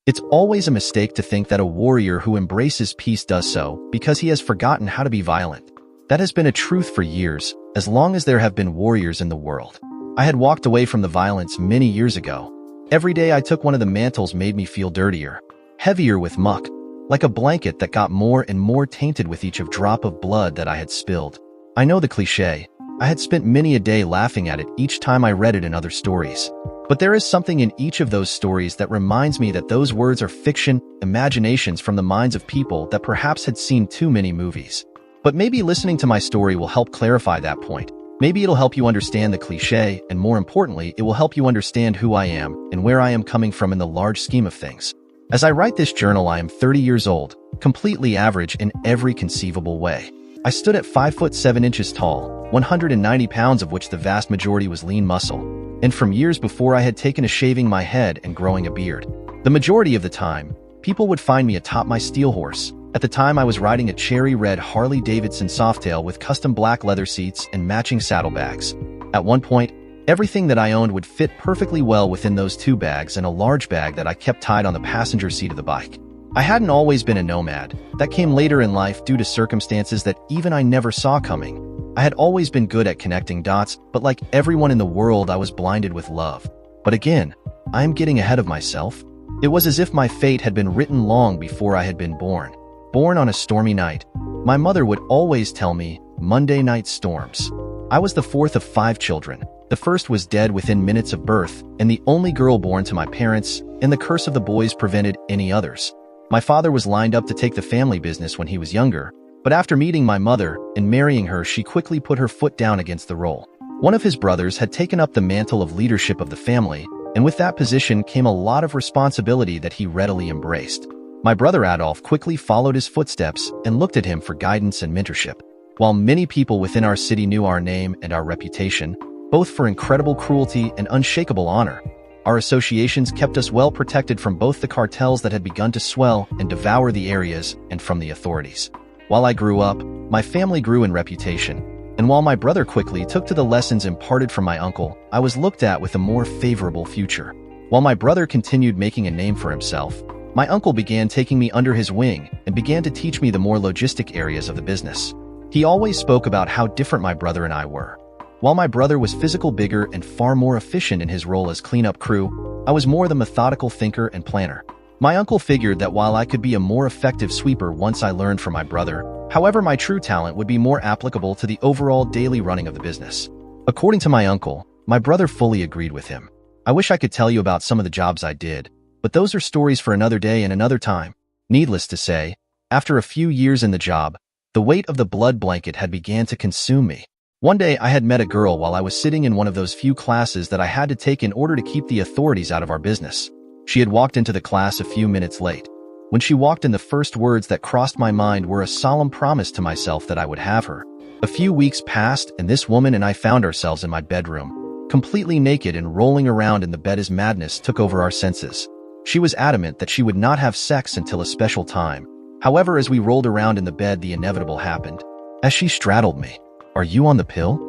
It's always a mistake to think that a warrior who embraces peace does so because he has forgotten how to be violent. That has been a truth for years, as long as there have been warriors in the world. I had walked away from the violence many years ago. Every day I took one of the mantles made me feel dirtier, heavier with muck, like a blanket that got more and more tainted with each drop of blood that I had spilled. I know the cliché. I had spent many a day laughing at it each time I read it in other stories. But there is something in each of those stories that reminds me that those words are fiction, imaginations from the minds of people that perhaps had seen too many movies. But maybe listening to my story will help clarify that point. Maybe it'll help you understand the cliché, and more importantly, it will help you understand who I am and where I am coming from in the large scheme of things. As I write this journal, I am 30 years old, completely average in every conceivable way. I stood at 5 foot 7 inches tall, 190 pounds of which the vast majority was lean muscle, and from years before I had taken to shaving my head and growing a beard. The majority of the time, people would find me atop my steel horse. At the time, I was riding a cherry red Harley-Davidson Softail with custom black leather seats and matching saddlebags. At one point, everything that I owned would fit perfectly well within those 2 bags and a large bag that I kept tied on the passenger seat of the bike. I hadn't always been a nomad. That came later in life due to circumstances that even I never saw coming. I had always been good at connecting dots, but like everyone in the world, I was blinded with love. But again, I am getting ahead of myself. It was as if my fate had been written long before I had been born. Born on a stormy night. My mother would always tell me, Monday night storms. I was the 4th of 5 children. The first was dead within minutes of birth, and the only girl born to my parents, and the curse of the boys prevented any others. My father was lined up to take the family business when he was younger, but after meeting my mother and marrying her, she quickly put her foot down against the role. One of his brothers had taken up the mantle of leadership of the family, and with that position came a lot of responsibility that he readily embraced. My brother Adolf quickly followed his footsteps and looked at him for guidance and mentorship. While many people within our city knew our name and our reputation, both for incredible cruelty and unshakable honor, our associations kept us well protected from both the cartels that had begun to swell and devour the areas and from the authorities. While I grew up, my family grew in reputation, and while my brother quickly took to the lessons imparted from my uncle, I was looked at with a more favorable future. While my brother continued making a name for himself, my uncle began taking me under his wing and began to teach me the more logistic areas of the business. He always spoke about how different my brother and I were. While my brother was physical bigger and far more efficient in his role as cleanup crew, I was more the methodical thinker and planner. My uncle figured that while I could be a more effective sweeper once I learned from my brother, however, my true talent would be more applicable to the overall daily running of the business. According to my uncle, my brother fully agreed with him. I wish I could tell you about some of the jobs I did, but those are stories for another day and another time. Needless to say, after a few years in the job, the weight of the blood blanket had began to consume me. One day I had met a girl while I was sitting in one of those few classes that I had to take in order to keep the authorities out of our business. She had walked into the class a few minutes late. When she walked in, the first words that crossed my mind were a solemn promise to myself that I would have her. A few weeks passed, and this woman and I found ourselves in my bedroom, completely naked and rolling around in the bed as madness took over our senses. She was adamant that she would not have sex until a special time. However, as we rolled around in the bed, the inevitable happened. As she straddled me, "Are you on the pill?"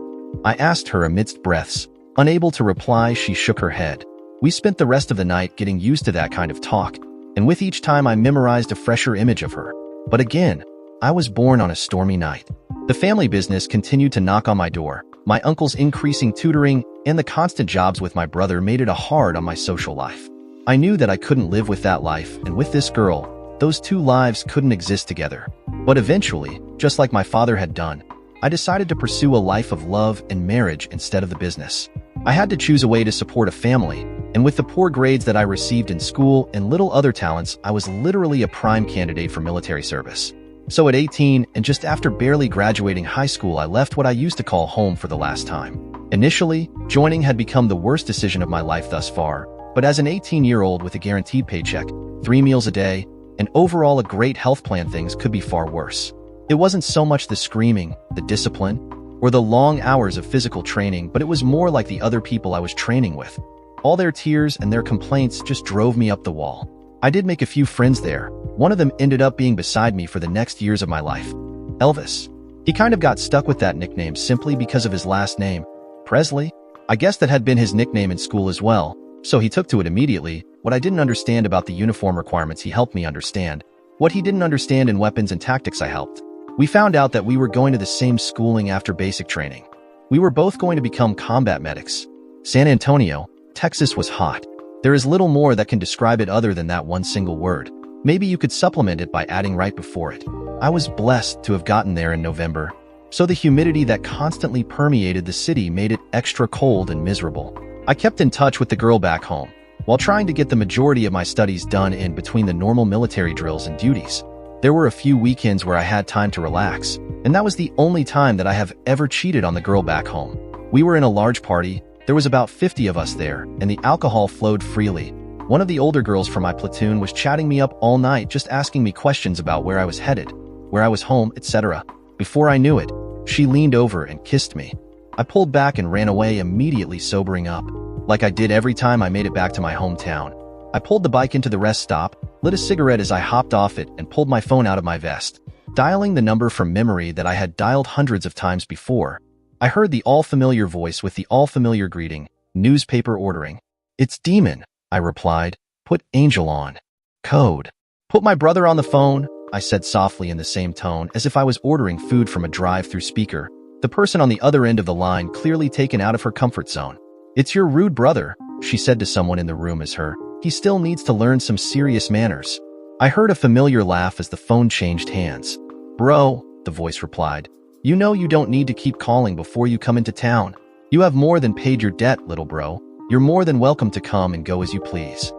I asked her amidst breaths. Unable to reply, she shook her head. We spent the rest of the night getting used to that kind of talk, and with each time I memorized a fresher image of her. But again, I was born on a stormy night. The family business continued to knock on my door. My uncle's increasing tutoring and the constant jobs with my brother made it hard on my social life. I knew that I couldn't live with that life, and with this girl, those two lives couldn't exist together. But eventually, just like my father had done, I decided to pursue a life of love and marriage instead of the business. I had to choose a way to support a family, and with the poor grades that I received in school and little other talents, I was literally a prime candidate for military service. So at 18, and just after barely graduating high school, I left what I used to call home for the last time. Initially, joining had become the worst decision of my life thus far, but as an 18-year-old with a guaranteed paycheck, 3 meals a day, and overall a great health plan, things could be far worse. It wasn't so much the screaming, the discipline, or the long hours of physical training, but it was more like the other people I was training with. All their tears and their complaints just drove me up the wall. I did make a few friends there. One of them ended up being beside me for the next years of my life. Elvis. He kind of got stuck with that nickname simply because of his last name, Presley. I guess that had been his nickname in school as well, so he took to it immediately, What I didn't understand about the uniform requirements he helped me understand. What he didn't understand in weapons and tactics I helped. We found out that we were going to the same schooling after basic training. We were both going to become combat medics. San Antonio, Texas was hot. There is little more that can describe it other than that one single word. Maybe you could supplement it by adding right before it. I was blessed to have gotten there in November, so the humidity that constantly permeated the city made it extra cold and miserable. I kept in touch with the girl back home, while trying to get the majority of my studies done in between the normal military drills and duties. There were a few weekends where I had time to relax, and that was the only time that I have ever cheated on the girl back home. We were in a large party. There was about 50 of us there, and the alcohol flowed freely. One of the older girls from my platoon was chatting me up all night, just asking me questions about where I was headed, where I was home, etc. Before I knew it, she leaned over and kissed me. I pulled back and ran away, immediately sobering up, like I did every time I made it back to my hometown. I pulled the bike into the rest stop, lit a cigarette as I hopped off it, and pulled my phone out of my vest. Dialing the number from memory that I had dialed hundreds of times before, I heard the all-familiar voice with the all-familiar greeting, newspaper ordering. "It's Demon," I replied. "Put Angel on." Code. "Put my brother on the phone," I said softly in the same tone, as if I was ordering food from a drive-through speaker. The person on the other end of the line clearly taken out of her comfort zone. "It's your rude brother," she said to someone in the room as her. "He still needs to learn some serious manners." I heard a familiar laugh as the phone changed hands. "Bro," the voice replied. "You know you don't need to keep calling before you come into town. You have more than paid your debt, little bro. You're more than welcome to come and go as you please."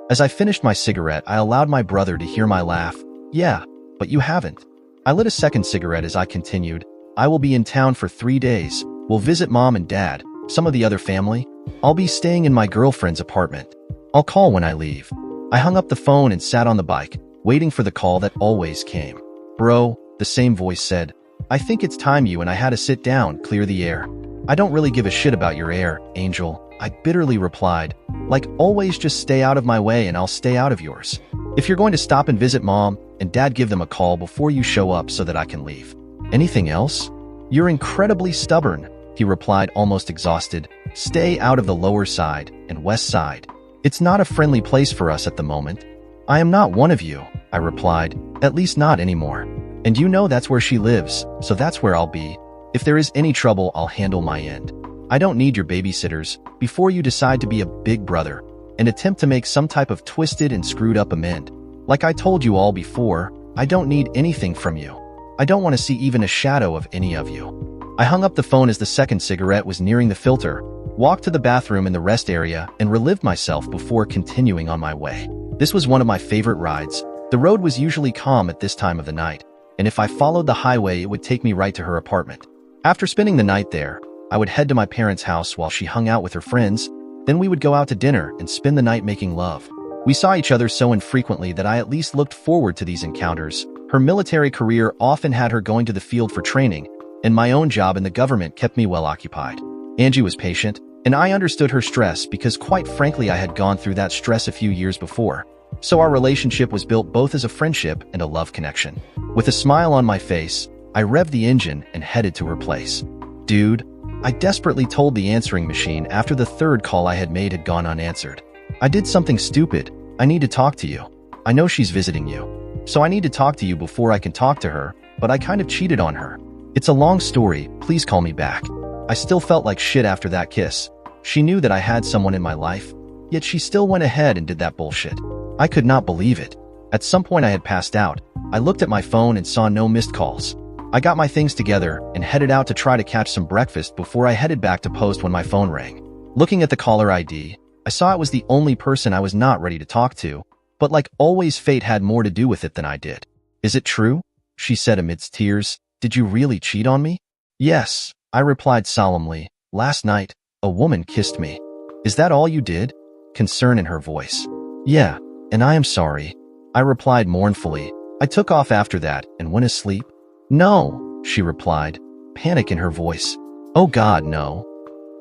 As I finished my cigarette, I allowed my brother to hear my laugh. "Yeah, but you haven't." I lit a second cigarette as I continued. "I will be in town for 3 days. We'll visit mom and dad, some of the other family. I'll be staying in my girlfriend's apartment. I'll call when I leave." I hung up the phone and sat on the bike, waiting for the call that always came. "Bro," the same voice said, "I think it's time you and I had to sit down, clear the air." "I don't really give a shit about your air, Angel," I bitterly replied. "Like always, just stay out of my way and I'll stay out of yours. If you're going to stop and visit mom and dad, give them a call before you show up so that I can leave. Anything else?" "You're incredibly stubborn," he replied, almost exhausted. "Stay out of the lower side and west side. It's not a friendly place for us at the moment." "I am not one of you," I replied, "at least not anymore. And you know that's where she lives, so that's where I'll be. If there is any trouble, I'll handle my end. I don't need your babysitters before you decide to be a big brother and attempt to make some type of twisted and screwed up amend. Like I told you all before, I don't need anything from you. I don't want to see even a shadow of any of you." I hung up the phone as the second cigarette was nearing the filter, walked to the bathroom in the rest area, and relieved myself before continuing on my way. This was one of my favorite rides. The road was usually calm at this time of the night, and if I followed the highway, it would take me right to her apartment. After spending the night there, I would head to my parents' house while she hung out with her friends. Then we would go out to dinner and spend the night making love. We saw each other so infrequently that I at least looked forward to these encounters. Her military career often had her going to the field for training, and my own job in the government kept me well occupied. Angie was patient, and I understood her stress because, quite frankly, I had gone through that stress a few years before. So our relationship was built both as a friendship and a love connection. With a smile on my face, I revved the engine and headed to her place. "Dude," I desperately told the answering machine after the third call I had made had gone unanswered. "I did something stupid. I need to talk to you. I know she's visiting you, so I need to talk to you before I can talk to her, but I kind of cheated on her. It's a long story, please call me back." I still felt like shit after that kiss. She knew that I had someone in my life, yet she still went ahead and did that bullshit. I could not believe it. At some point I had passed out. I looked at my phone and saw no missed calls. I got my things together and headed out to try to catch some breakfast before I headed back to post when my phone rang. Looking at the caller ID, I saw it was the only person I was not ready to talk to, but like always, fate had more to do with it than I did. "Is it true?" she said amidst tears. "Did you really cheat on me?" "Yes," I replied solemnly. "Last night, a woman kissed me." "Is that all you did?" Concern in her voice. "Yeah, and I am sorry," I replied mournfully. "I took off after that and went asleep." "No," she replied, panic in her voice. "Oh God, no.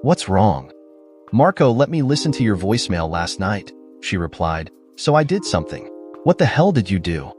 What's wrong?" "Marco let me listen to your voicemail last night," she replied. "So I did something." "What the hell did you do?"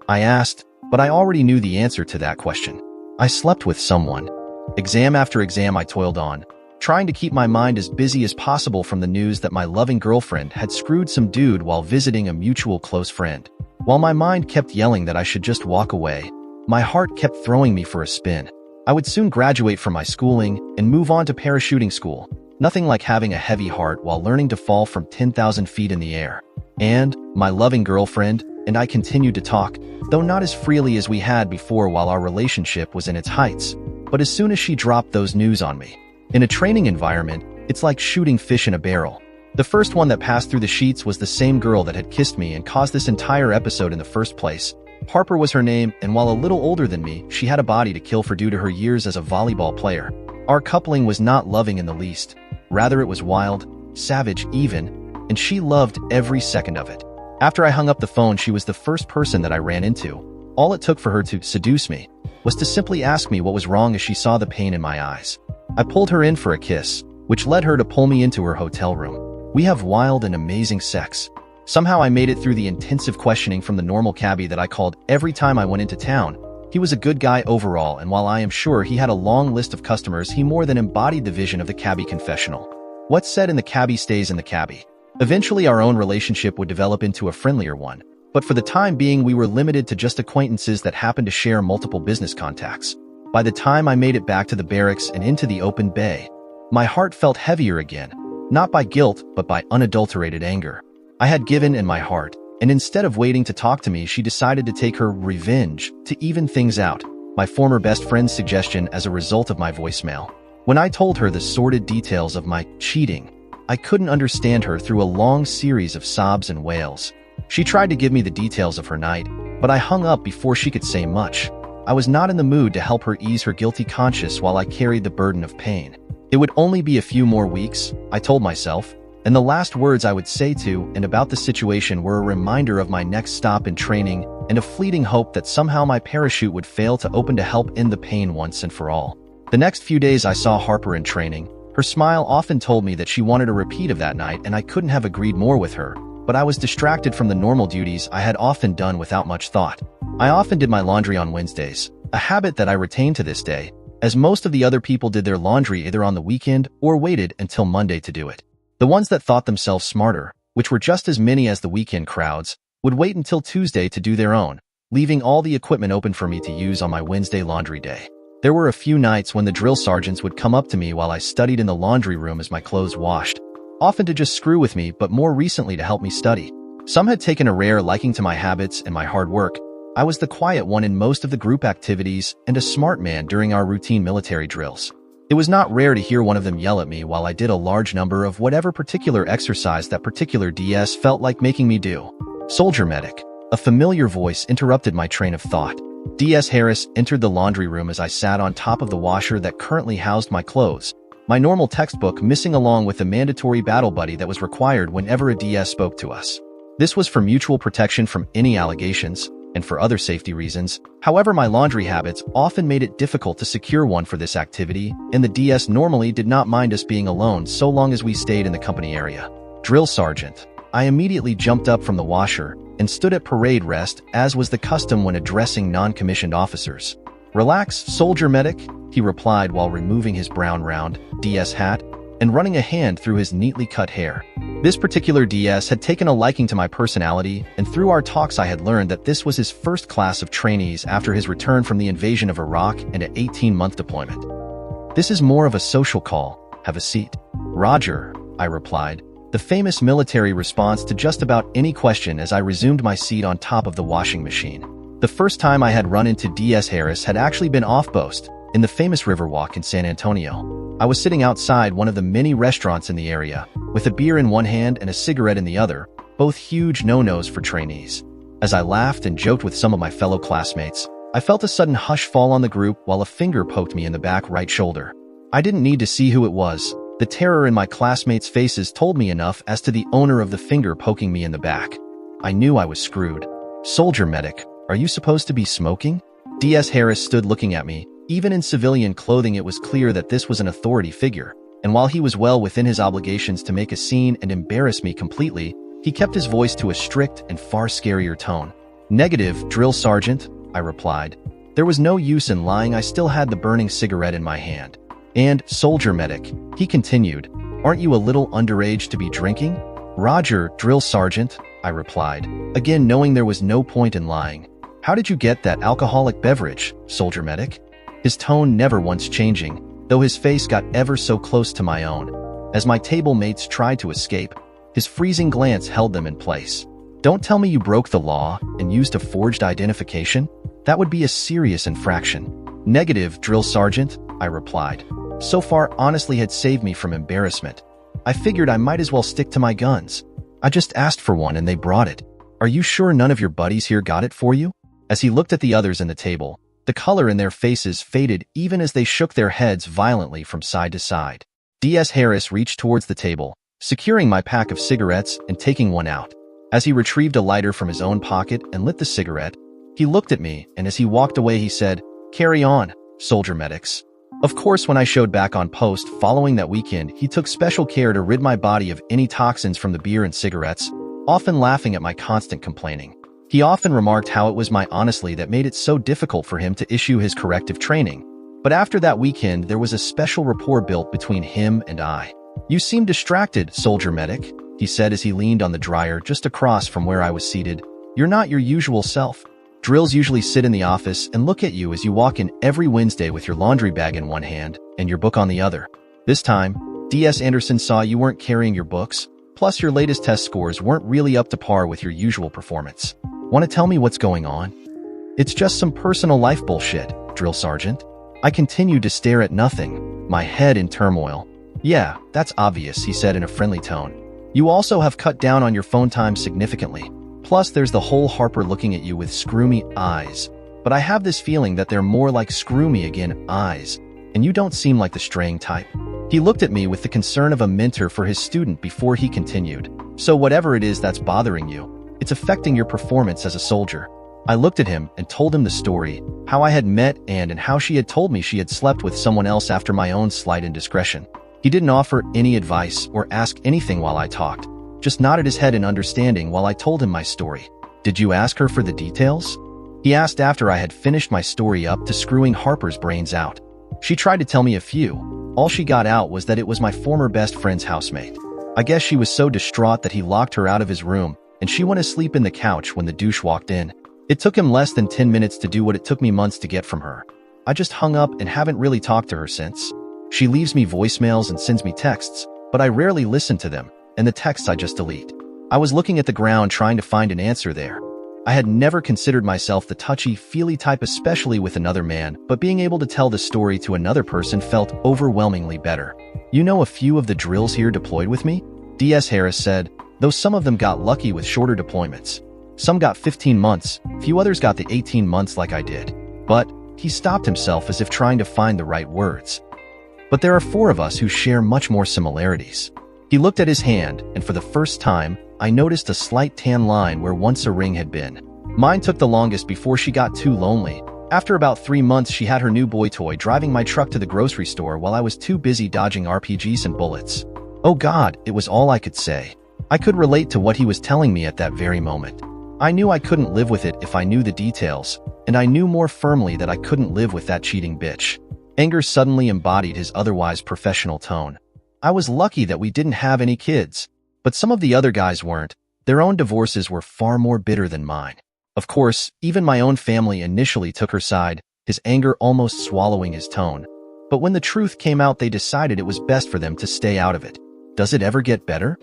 I asked, but I already knew the answer to that question. "I slept with someone." Exam after exam I toiled on, trying to keep my mind as busy as possible from the news that my loving girlfriend had screwed some dude while visiting a mutual close friend. While my mind kept yelling that I should just walk away, my heart kept throwing me for a spin. I would soon graduate from my schooling and move on to parachuting school. Nothing like having a heavy heart while learning to fall from 10,000 feet in the air. And my loving girlfriend and I continued to talk, though not as freely as we had before while our relationship was in its heights. But as soon as she dropped those news on me, in a training environment, it's like shooting fish in a barrel. The first one that passed through the sheets was the same girl that had kissed me and caused this entire episode in the first place. Harper was her name, and while a little older than me, she had a body to kill for due to her years as a volleyball player. Our coupling was not loving in the least. Rather, it was wild, savage even, and she loved every second of it. After I hung up the phone, she was the first person that I ran into. All it took for her to seduce me was to simply ask me what was wrong as she saw the pain in my eyes. I pulled her in for a kiss, which led her to pull me into her hotel room. We have wild and amazing sex. Somehow I made it through the intensive questioning from the normal cabbie that I called every time I went into town. He was a good guy overall, and while I am sure he had a long list of customers, he more than embodied the vision of the cabbie confessional. What's said in the cabbie stays in the cabbie. Eventually our own relationship would develop into a friendlier one, but for the time being we were limited to just acquaintances that happened to share multiple business contacts. By the time I made it back to the barracks and into the open bay, my heart felt heavier again, not by guilt but by unadulterated anger. I had given in my heart, and instead of waiting to talk to me, she decided to take her revenge to even things out, my former best friend's suggestion as a result of my voicemail. When I told her the sordid details of my cheating, I couldn't understand her through a long series of sobs and wails. She tried to give me the details of her night, but I hung up before she could say much. I was not in the mood to help her ease her guilty conscience while I carried the burden of pain. It would only be a few more weeks, I told myself, and the last words I would say to and about the situation were a reminder of my next stop in training and a fleeting hope that somehow my parachute would fail to open to help end the pain once and for all. The next few days I saw Harper in training. Her smile often told me that she wanted a repeat of that night, and I couldn't have agreed more with her, but I was distracted from the normal duties I had often done without much thought. I often did my laundry on Wednesdays, a habit that I retain to this day, as most of the other people did their laundry either on the weekend or waited until Monday to do it. The ones that thought themselves smarter, which were just as many as the weekend crowds, would wait until Tuesday to do their own, leaving all the equipment open for me to use on my Wednesday laundry day. There were a few nights when the drill sergeants would come up to me while I studied in the laundry room as my clothes washed, often to just screw with me, but more recently to help me study. Some had taken a rare liking to my habits and my hard work. I was the quiet one in most of the group activities and a smart man during our routine military drills. It was not rare to hear one of them yell at me while I did a large number of whatever particular exercise that particular DS felt like making me do. Soldier medic. A familiar voice interrupted my train of thought. DS Harris entered the laundry room as I sat on top of the washer that currently housed my clothes, my normal textbook missing along with the mandatory battle buddy that was required whenever a DS spoke to us. This was for mutual protection from any allegations, and for other safety reasons. However, my laundry habits often made it difficult to secure one for this activity, and the DS normally did not mind us being alone so long as we stayed in the company area. Drill sergeant. I immediately jumped up from the washer and stood at parade rest, as was the custom when addressing non-commissioned officers. Relax, soldier medic, he replied while removing his brown round DS hat and running a hand through his neatly cut hair. This particular DS had taken a liking to my personality, and through our talks I had learned that this was his first class of trainees after his return from the invasion of Iraq and an 18-month deployment. This is more of a social call. Have a seat. Roger, I replied, the famous military response to just about any question as I resumed my seat on top of the washing machine. The first time I had run into DS Harris had actually been off-post, in the famous Riverwalk in San Antonio. I was sitting outside one of the many restaurants in the area, with a beer in one hand and a cigarette in the other, both huge no-nos for trainees. As I laughed and joked with some of my fellow classmates, I felt a sudden hush fall on the group while a finger poked me in the back right shoulder. I didn't need to see who it was. The terror in my classmates' faces told me enough as to the owner of the finger poking me in the back. I knew I was screwed. Soldier medic, are you supposed to be smoking? DS Harris stood looking at me. Even in civilian clothing, it was clear that this was an authority figure, and while he was well within his obligations to make a scene and embarrass me completely, he kept his voice to a strict and far scarier tone. Negative, drill sergeant, I replied. There was no use in lying. I still had the burning cigarette in my hand. And, soldier medic, he continued, aren't you a little underage to be drinking? Roger, drill sergeant, I replied, again knowing there was no point in lying. How did you get that alcoholic beverage, soldier medic? His tone never once changing, though his face got ever so close to my own. As my table mates tried to escape, his freezing glance held them in place. Don't tell me you broke the law and used a forged identification? That would be a serious infraction. Negative, drill sergeant, I replied. So far, honestly had saved me from embarrassment. I figured I might as well stick to my guns. I just asked for one and they brought it. Are you sure none of your buddies here got it for you? As he looked at the others in the table, the color in their faces faded even as they shook their heads violently from side to side. D.S. Harris reached towards the table, securing my pack of cigarettes and taking one out. As he retrieved a lighter from his own pocket and lit the cigarette, he looked at me, and as he walked away he said, "Carry on, soldier medics." Of course, when I showed back on post following that weekend, he took special care to rid my body of any toxins from the beer and cigarettes, often laughing at my constant complaining. He often remarked how it was my honesty that made it so difficult for him to issue his corrective training. But after that weekend, there was a special rapport built between him and I. "You seem distracted, soldier medic," he said as he leaned on the dryer just across from where I was seated. "You're not your usual self. Drills usually sit in the office and look at you as you walk in every Wednesday with your laundry bag in one hand and your book on the other. This time, D.S. Anderson saw you weren't carrying your books, plus your latest test scores weren't really up to par with your usual performance. Want to tell me what's going on?" "It's just some personal life bullshit, drill sergeant." I continued to stare at nothing, my head in turmoil. "Yeah, that's obvious," he said in a friendly tone. "You also have cut down on your phone time significantly. Plus, there's the whole Harper looking at you with screw me eyes. But I have this feeling that they're more like screw me again eyes, and you don't seem like the straying type." He looked at me with the concern of a mentor for his student before he continued. "So whatever it is that's bothering you, it's affecting your performance as a soldier." I looked at him and told him the story, how I had met Anne and how she had told me she had slept with someone else after my own slight indiscretion. He didn't offer any advice or ask anything while I talked, just nodded his head in understanding while I told him my story. "Did you ask her for the details?" he asked after I had finished my story up to screwing Harper's brains out. She tried to tell me a few. All she got out was that it was my former best friend's housemate. I guess she was so distraught that he locked her out of his room, and she went to sleep in the couch when the douche walked in. It took him less than 10 minutes to do what it took me months to get from her. I just hung up and haven't really talked to her since. She leaves me voicemails and sends me texts, but I rarely listen to them, and the texts I just delete. I was looking at the ground trying to find an answer there. I had never considered myself the touchy-feely type, especially with another man, but being able to tell the story to another person felt overwhelmingly better. "You know a few of the drills here deployed with me?" D.S. Harris said, though some of them got lucky with shorter deployments. Some got 15 months, few others got the 18 months like I did. But he stopped himself as if trying to find the right words. "But there are 4 of us who share much more similarities." He looked at his hand, and for the first time, I noticed a slight tan line where once a ring had been. Mine took the longest before she got too lonely. After about 3 months, she had her new boy toy driving my truck to the grocery store while I was too busy dodging RPGs and bullets. Oh God, it was all I could say. I could relate to what he was telling me at that very moment. I knew I couldn't live with it if I knew the details, and I knew more firmly that I couldn't live with that cheating bitch. Anger suddenly embodied his otherwise professional tone. I was lucky that we didn't have any kids, but some of the other guys weren't. Their own divorces were far more bitter than mine. Of course, even my own family initially took her side, his anger almost swallowing his tone. But when the truth came out, they decided it was best for them to stay out of it. Does it ever get better?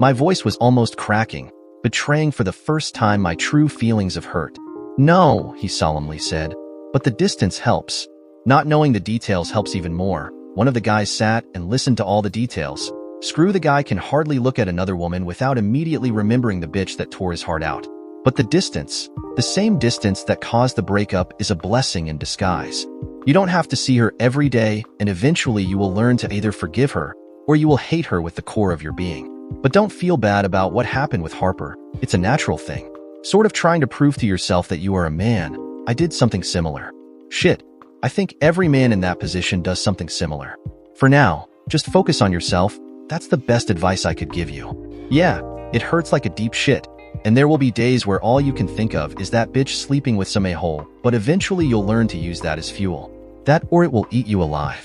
My voice was almost cracking, betraying for the first time my true feelings of hurt. "No," he solemnly said, "but the distance helps. Not knowing the details helps even more." One of the guys sat and listened to all the details. Screw the guy can hardly look at another woman without immediately remembering the bitch that tore his heart out. But the distance, the same distance that caused the breakup, is a blessing in disguise. You don't have to see her every day, and eventually you will learn to either forgive her, or you will hate her with the core of your being. But don't feel bad about what happened with Harper. It's a natural thing. Sort of trying to prove to yourself that you are a man. I did something similar. Shit. I think every man in that position does something similar. For now, just focus on yourself. That's the best advice I could give you. Yeah, it hurts like a deep shit, and there will be days where all you can think of is that bitch sleeping with some a-hole, but eventually you'll learn to use that as fuel. That or it will eat you alive.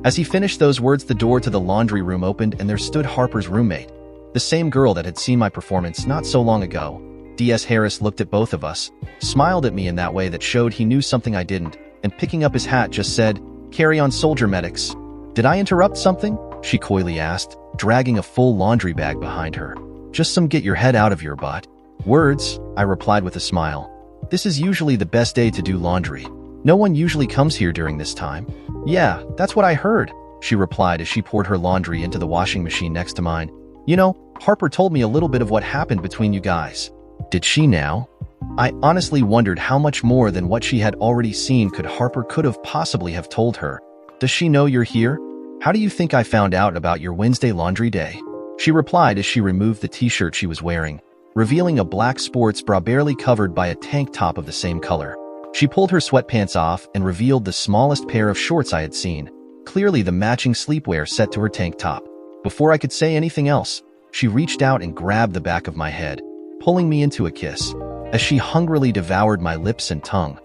As he finished those words, the door to the laundry room opened and there stood Harper's roommate, the same girl that had seen my performance not so long ago. D.S. Harris looked at both of us, smiled at me in that way that showed he knew something I didn't, and picking up his hat just said, "Carry on, soldier medics." "Did I interrupt something?" she coyly asked, dragging a full laundry bag behind her. "Just some get your head out of your butt." "Words," I replied with a smile. "This is usually the best day to do laundry. No one usually comes here during this time." "Yeah, that's what I heard," she replied as she poured her laundry into the washing machine next to mine. "You know, Harper told me a little bit of what happened between you guys." Did she now? I honestly wondered how much more than what she had already seen Harper could have possibly have told her. "Does she know you're here? How do you think I found out about your Wednesday laundry day?" she replied as she removed the t-shirt she was wearing, revealing a black sports bra barely covered by a tank top of the same color. She pulled her sweatpants off and revealed the smallest pair of shorts I had seen, clearly the matching sleepwear set to her tank top. Before I could say anything else, she reached out and grabbed the back of my head, pulling me into a kiss, as she hungrily devoured my lips and tongue.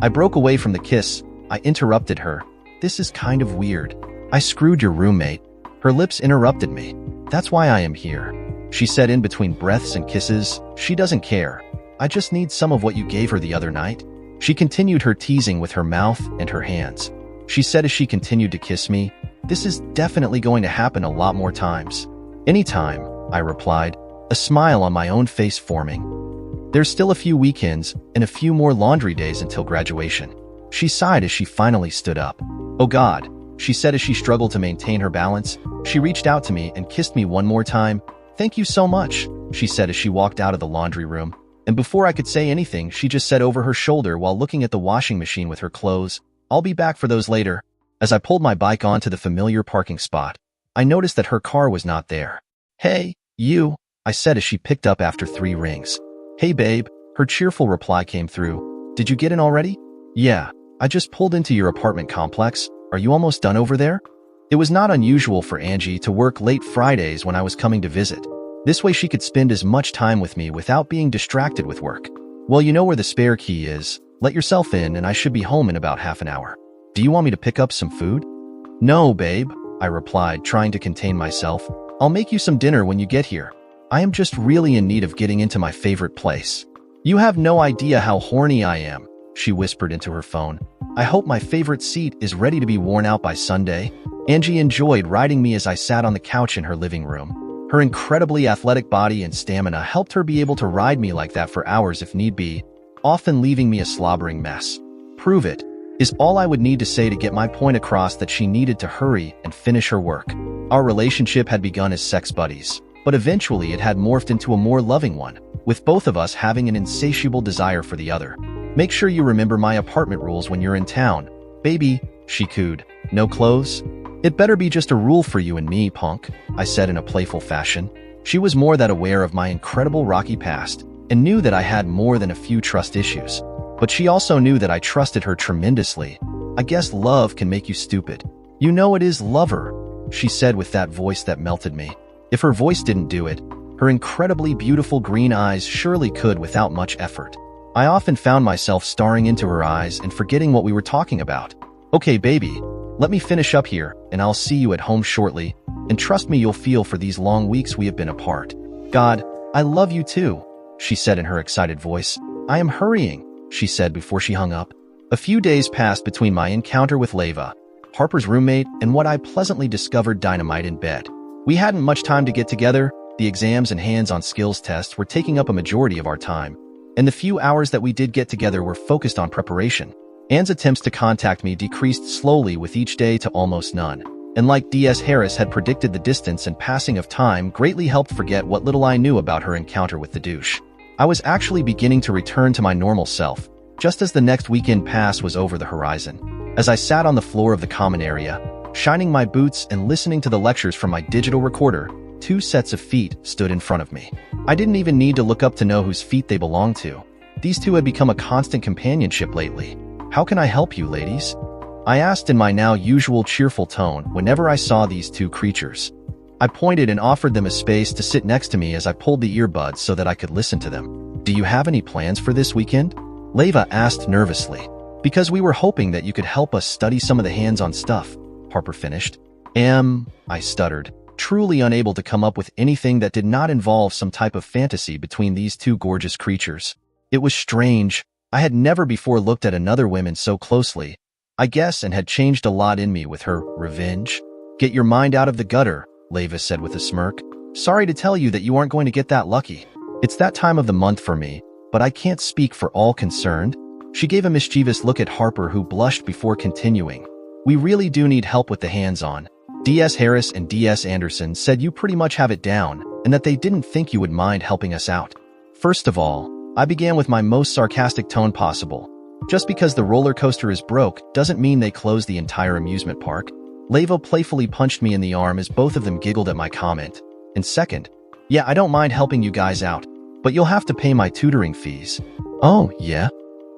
I broke away from the kiss. I interrupted her. "This is kind of weird. I screwed your roommate." Her lips interrupted me. "That's why I am here," she said in between breaths and kisses. "She doesn't care. I just need some of what you gave her the other night." She continued her teasing with her mouth and her hands. She said as she continued to kiss me, "This is definitely going to happen a lot more times." "Anytime," I replied, a smile on my own face forming. "There's still a few weekends and a few more laundry days until graduation." She sighed as she finally stood up. "Oh God," she said as she struggled to maintain her balance. She reached out to me and kissed me one more time. "Thank you so much," she said as she walked out of the laundry room. And before I could say anything, she just said over her shoulder while looking at the washing machine with her clothes, "I'll be back for those later." As I pulled my bike onto the familiar parking spot, I noticed that her car was not there. "Hey, you," I said as she picked up after 3 rings. "Hey babe," her cheerful reply came through. "Did you get in already?" "Yeah, I just pulled into your apartment complex. Are you almost done over there?" It was not unusual for Angie to work late Fridays when I was coming to visit. This way she could spend as much time with me without being distracted with work. "Well, you know where the spare key is. Let yourself in and I should be home in about half an hour. Do you want me to pick up some food?" "No, babe," I replied, trying to contain myself. "I'll make you some dinner when you get here. I am just really in need of getting into my favorite place." "You have no idea how horny I am," she whispered into her phone. "I hope my favorite seat is ready to be worn out by Sunday." Angie enjoyed riding me as I sat on the couch in her living room. Her incredibly athletic body and stamina helped her be able to ride me like that for hours if need be, often leaving me a slobbering mess. "Prove it," is all I would need to say to get my point across that she needed to hurry and finish her work. Our relationship had begun as sex buddies, but eventually it had morphed into a more loving one, with both of us having an insatiable desire for the other. "Make sure you remember my apartment rules when you're in town, baby," she cooed. "No clothes?" "It better be just a rule for you and me, punk," I said in a playful fashion. She was more than aware of my incredible rocky past and knew that I had more than a few trust issues. But she also knew that I trusted her tremendously. "I guess love can make you stupid. You know it is, lover," she said with that voice that melted me. If her voice didn't do it, her incredibly beautiful green eyes surely could without much effort. I often found myself staring into her eyes and forgetting what we were talking about. "Okay, baby, let me finish up here, and I'll see you at home shortly, and trust me, you'll feel for these long weeks we have been apart." "God, I love you too," she said in her excited voice. "I am hurrying," she said before she hung up. A few days passed between my encounter with Leva, Harper's roommate, and what I pleasantly discovered dynamite in bed. We hadn't much time to get together. The exams and hands-on skills tests were taking up a majority of our time, and the few hours that we did get together were focused on preparation. Anne's attempts to contact me decreased slowly with each day to almost none, and like D.S. Harris had predicted, the distance and passing of time greatly helped forget what little I knew about her encounter with the douche. I was actually beginning to return to my normal self, just as the next weekend pass was over the horizon. As I sat on the floor of the common area, shining my boots and listening to the lectures from my digital recorder, 2 sets of feet stood in front of me. I didn't even need to look up to know whose feet they belonged to. These 2 had become a constant companionship lately. "How can I help you, ladies?" I asked in my now usual cheerful tone whenever I saw these 2 creatures. I pointed and offered them a space to sit next to me as I pulled the earbuds so that I could listen to them. "Do you have any plans for this weekend?" Leva asked nervously. "Because we were hoping that you could help us study some of the hands-on stuff." Harper finished. I stuttered, truly unable to come up with anything that did not involve some type of fantasy between these two gorgeous creatures. It was strange. I had never before looked at another woman so closely, I guess, and had changed a lot in me with her revenge. Get your mind out of the gutter, Leva said with a smirk. Sorry to tell you that you aren't going to get that lucky. It's that time of the month for me, but I can't speak for all concerned. She gave a mischievous look at Harper, who blushed before continuing. We really do need help with the hands-on. D.S. Harris and D.S. Anderson said you pretty much have it down, and that they didn't think you would mind helping us out. First of all, I began with my most sarcastic tone possible. Just because the roller coaster is broke doesn't mean they close the entire amusement park. Leva playfully punched me in the arm as both of them giggled at my comment. And second, yeah, I don't mind helping you guys out, but you'll have to pay my tutoring fees. Oh, yeah?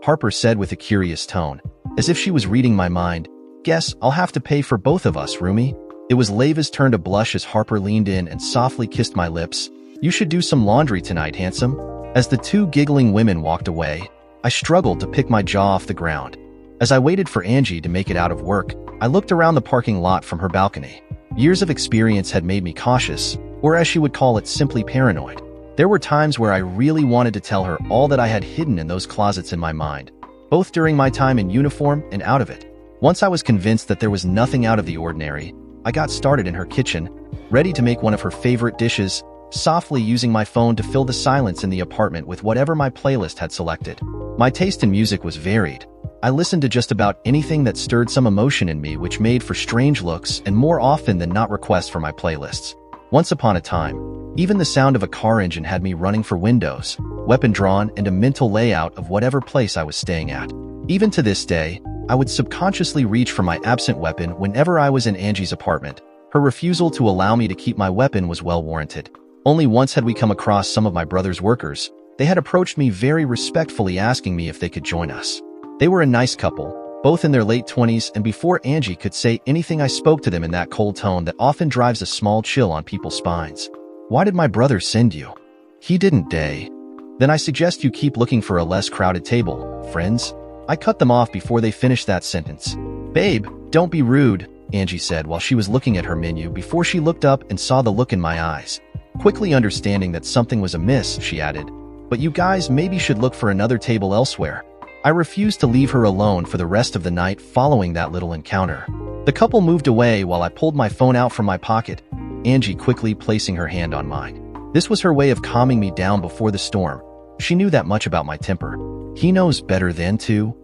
Harper said with a curious tone, as if she was reading my mind. Guess I'll have to pay for both of us, Rumi. It was Leva's turn to blush as Harper leaned in and softly kissed my lips. You should do some laundry tonight, handsome. As the two giggling women walked away, I struggled to pick my jaw off the ground. As I waited for Angie to make it out of work, I looked around the parking lot from her balcony. Years of experience had made me cautious, or as she would call it, simply paranoid. There were times where I really wanted to tell her all that I had hidden in those closets in my mind, both during my time in uniform and out of it. Once I was convinced that there was nothing out of the ordinary, I got started in her kitchen, ready to make one of her favorite dishes, softly using my phone to fill the silence in the apartment with whatever my playlist had selected. My taste in music was varied. I listened to just about anything that stirred some emotion in me, which made for strange looks and more often than not requests for my playlists. Once upon a time, even the sound of a car engine had me running for windows, weapon drawn, and a mental layout of whatever place I was staying at. Even to this day, I would subconsciously reach for my absent weapon whenever I was in Angie's apartment. Her refusal to allow me to keep my weapon was well warranted. Only once had we come across some of my brother's workers. They had approached me very respectfully, asking me if they could join us. They were a nice couple, both in their late 20s, and before Angie could say anything, I spoke to them in that cold tone that often drives a small chill on people's spines. Why did my brother send you? He didn't, Day. Then I suggest you keep looking for a less crowded table, friends. I cut them off before they finished that sentence. Babe, don't be rude, Angie said while she was looking at her menu before she looked up and saw the look in my eyes. Quickly understanding that something was amiss, she added, but you guys maybe should look for another table elsewhere. I refused to leave her alone for the rest of the night following that little encounter. The couple moved away while I pulled my phone out from my pocket, Angie quickly placing her hand on mine. This was her way of calming me down before the storm. She knew that much about my temper. He knows better than to.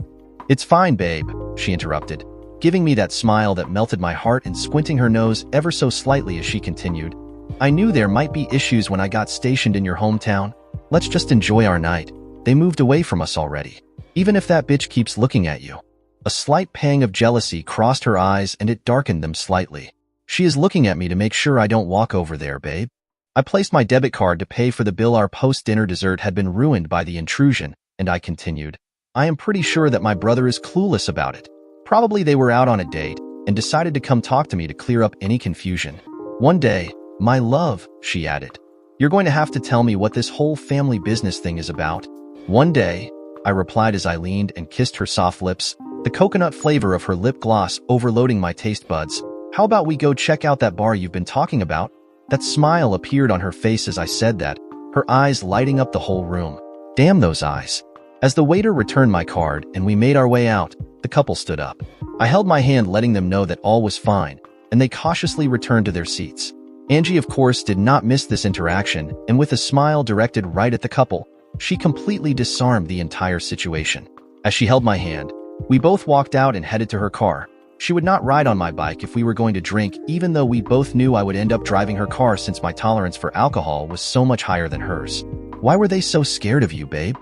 It's fine, babe, she interrupted, giving me that smile that melted my heart and squinting her nose ever so slightly as she continued. I knew there might be issues when I got stationed in your hometown. Let's just enjoy our night. They moved away from us already. Even if that bitch keeps looking at you. A slight pang of jealousy crossed her eyes and it darkened them slightly. She is looking at me to make sure I don't walk over there, babe. I placed my debit card to pay for the bill. Our post-dinner dessert had been ruined by the intrusion, and I continued. I am pretty sure that my brother is clueless about it. Probably they were out on a date and decided to come talk to me to clear up any confusion. One day, my love, she added, you're going to have to tell me what this whole family business thing is about. One day, I replied as I leaned and kissed her soft lips, the coconut flavor of her lip gloss overloading my taste buds. How about we go check out that bar you've been talking about? That smile appeared on her face as I said that, her eyes lighting up the whole room. Damn those eyes. As the waiter returned my card and we made our way out, the couple stood up. I held my hand, letting them know that all was fine, and they cautiously returned to their seats. Angie, of course, did not miss this interaction, and with a smile directed right at the couple, she completely disarmed the entire situation. As she held my hand, we both walked out and headed to her car. She would not ride on my bike if we were going to drink, even though we both knew I would end up driving her car since my tolerance for alcohol was so much higher than hers. Why were they so scared of you, babe?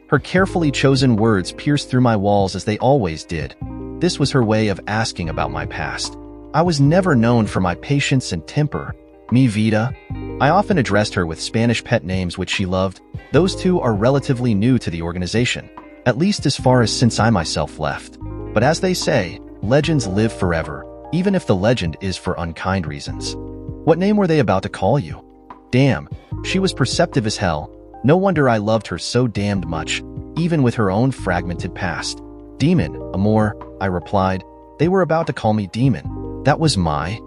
Her carefully chosen words pierced through my walls as they always did. This was her way of asking about my past. I was never known for my patience and temper. Mi vida. I often addressed her with Spanish pet names which she loved. Those two are relatively new to the organization, at least as far as since I myself left. But as they say, legends live forever, even if the legend is for unkind reasons. What name were they about to call you? Damn, she was perceptive as hell. No wonder I loved her so damned much, even with her own fragmented past. Demon, amor, I replied. They were about to call me Demon. That was my...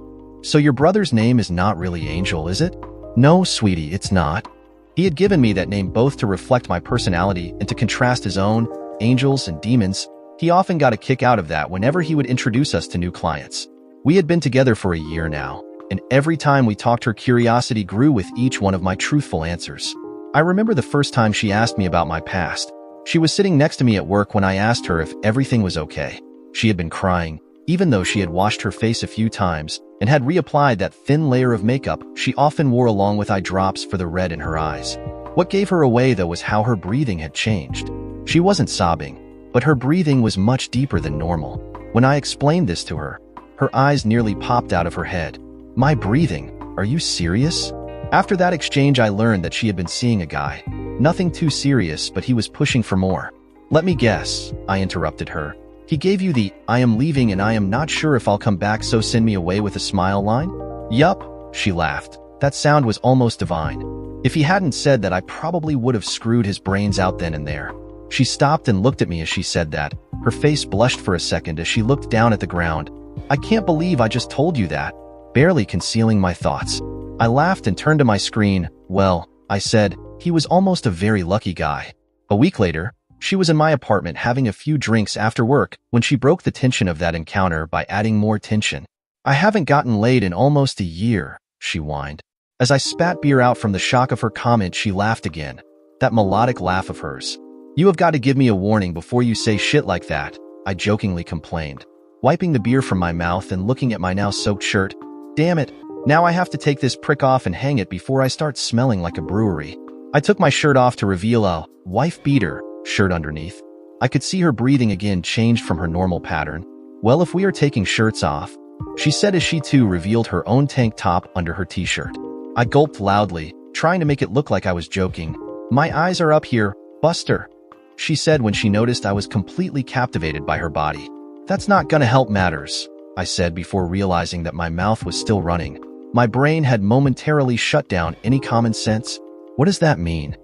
So your brother's name is not really Angel, is it? No, sweetie, it's not. He had given me that name both to reflect my personality and to contrast his own, angels and demons. He often got a kick out of that whenever he would introduce us to new clients. We had been together for a year now, and every time we talked her curiosity grew with each one of my truthful answers. I remember the first time she asked me about my past. She was sitting next to me at work when I asked her if everything was okay. She had been crying, even though she had washed her face a few times and had reapplied that thin layer of makeup she often wore along with eye drops for the red in her eyes. What gave her away, though, was how her breathing had changed. She wasn't sobbing, but her breathing was much deeper than normal. When I explained this to her, her eyes nearly popped out of her head. My breathing? Are you serious? After that exchange, I learned that she had been seeing a guy. Nothing too serious, but he was pushing for more. Let me guess, I interrupted her. He gave you the, I am leaving and I am not sure if I'll come back, so send me away with a smile line? Yup, she laughed. That sound was almost divine. If he hadn't said that, I probably would have screwed his brains out then and there. She stopped and looked at me as she said that. Her face blushed for a second as she looked down at the ground. I can't believe I just told you that. Barely concealing my thoughts, I laughed and turned to my screen. Well, I said, he was almost a very lucky guy. A week later, she was in my apartment having a few drinks after work when she broke the tension of that encounter by adding more tension. I haven't gotten laid in almost a year, she whined. As I spat beer out from the shock of her comment, she laughed again. That melodic laugh of hers. You have got to give me a warning before you say shit like that, I jokingly complained, wiping the beer from my mouth and looking at my now soaked shirt. Damn it, now I have to take this prick off and hang it before I start smelling like a brewery. I took my shirt off to reveal a wife beater shirt underneath. I could see her breathing again changed from her normal pattern. Well, if we are taking shirts off, she said as she too revealed her own tank top under her t-shirt. I gulped loudly, trying to make it look like I was joking. My eyes are up here, Buster, she said when she noticed I was completely captivated by her body. That's not gonna help matters, I said before realizing that my mouth was still running. My brain had momentarily shut down any common sense. What does that mean?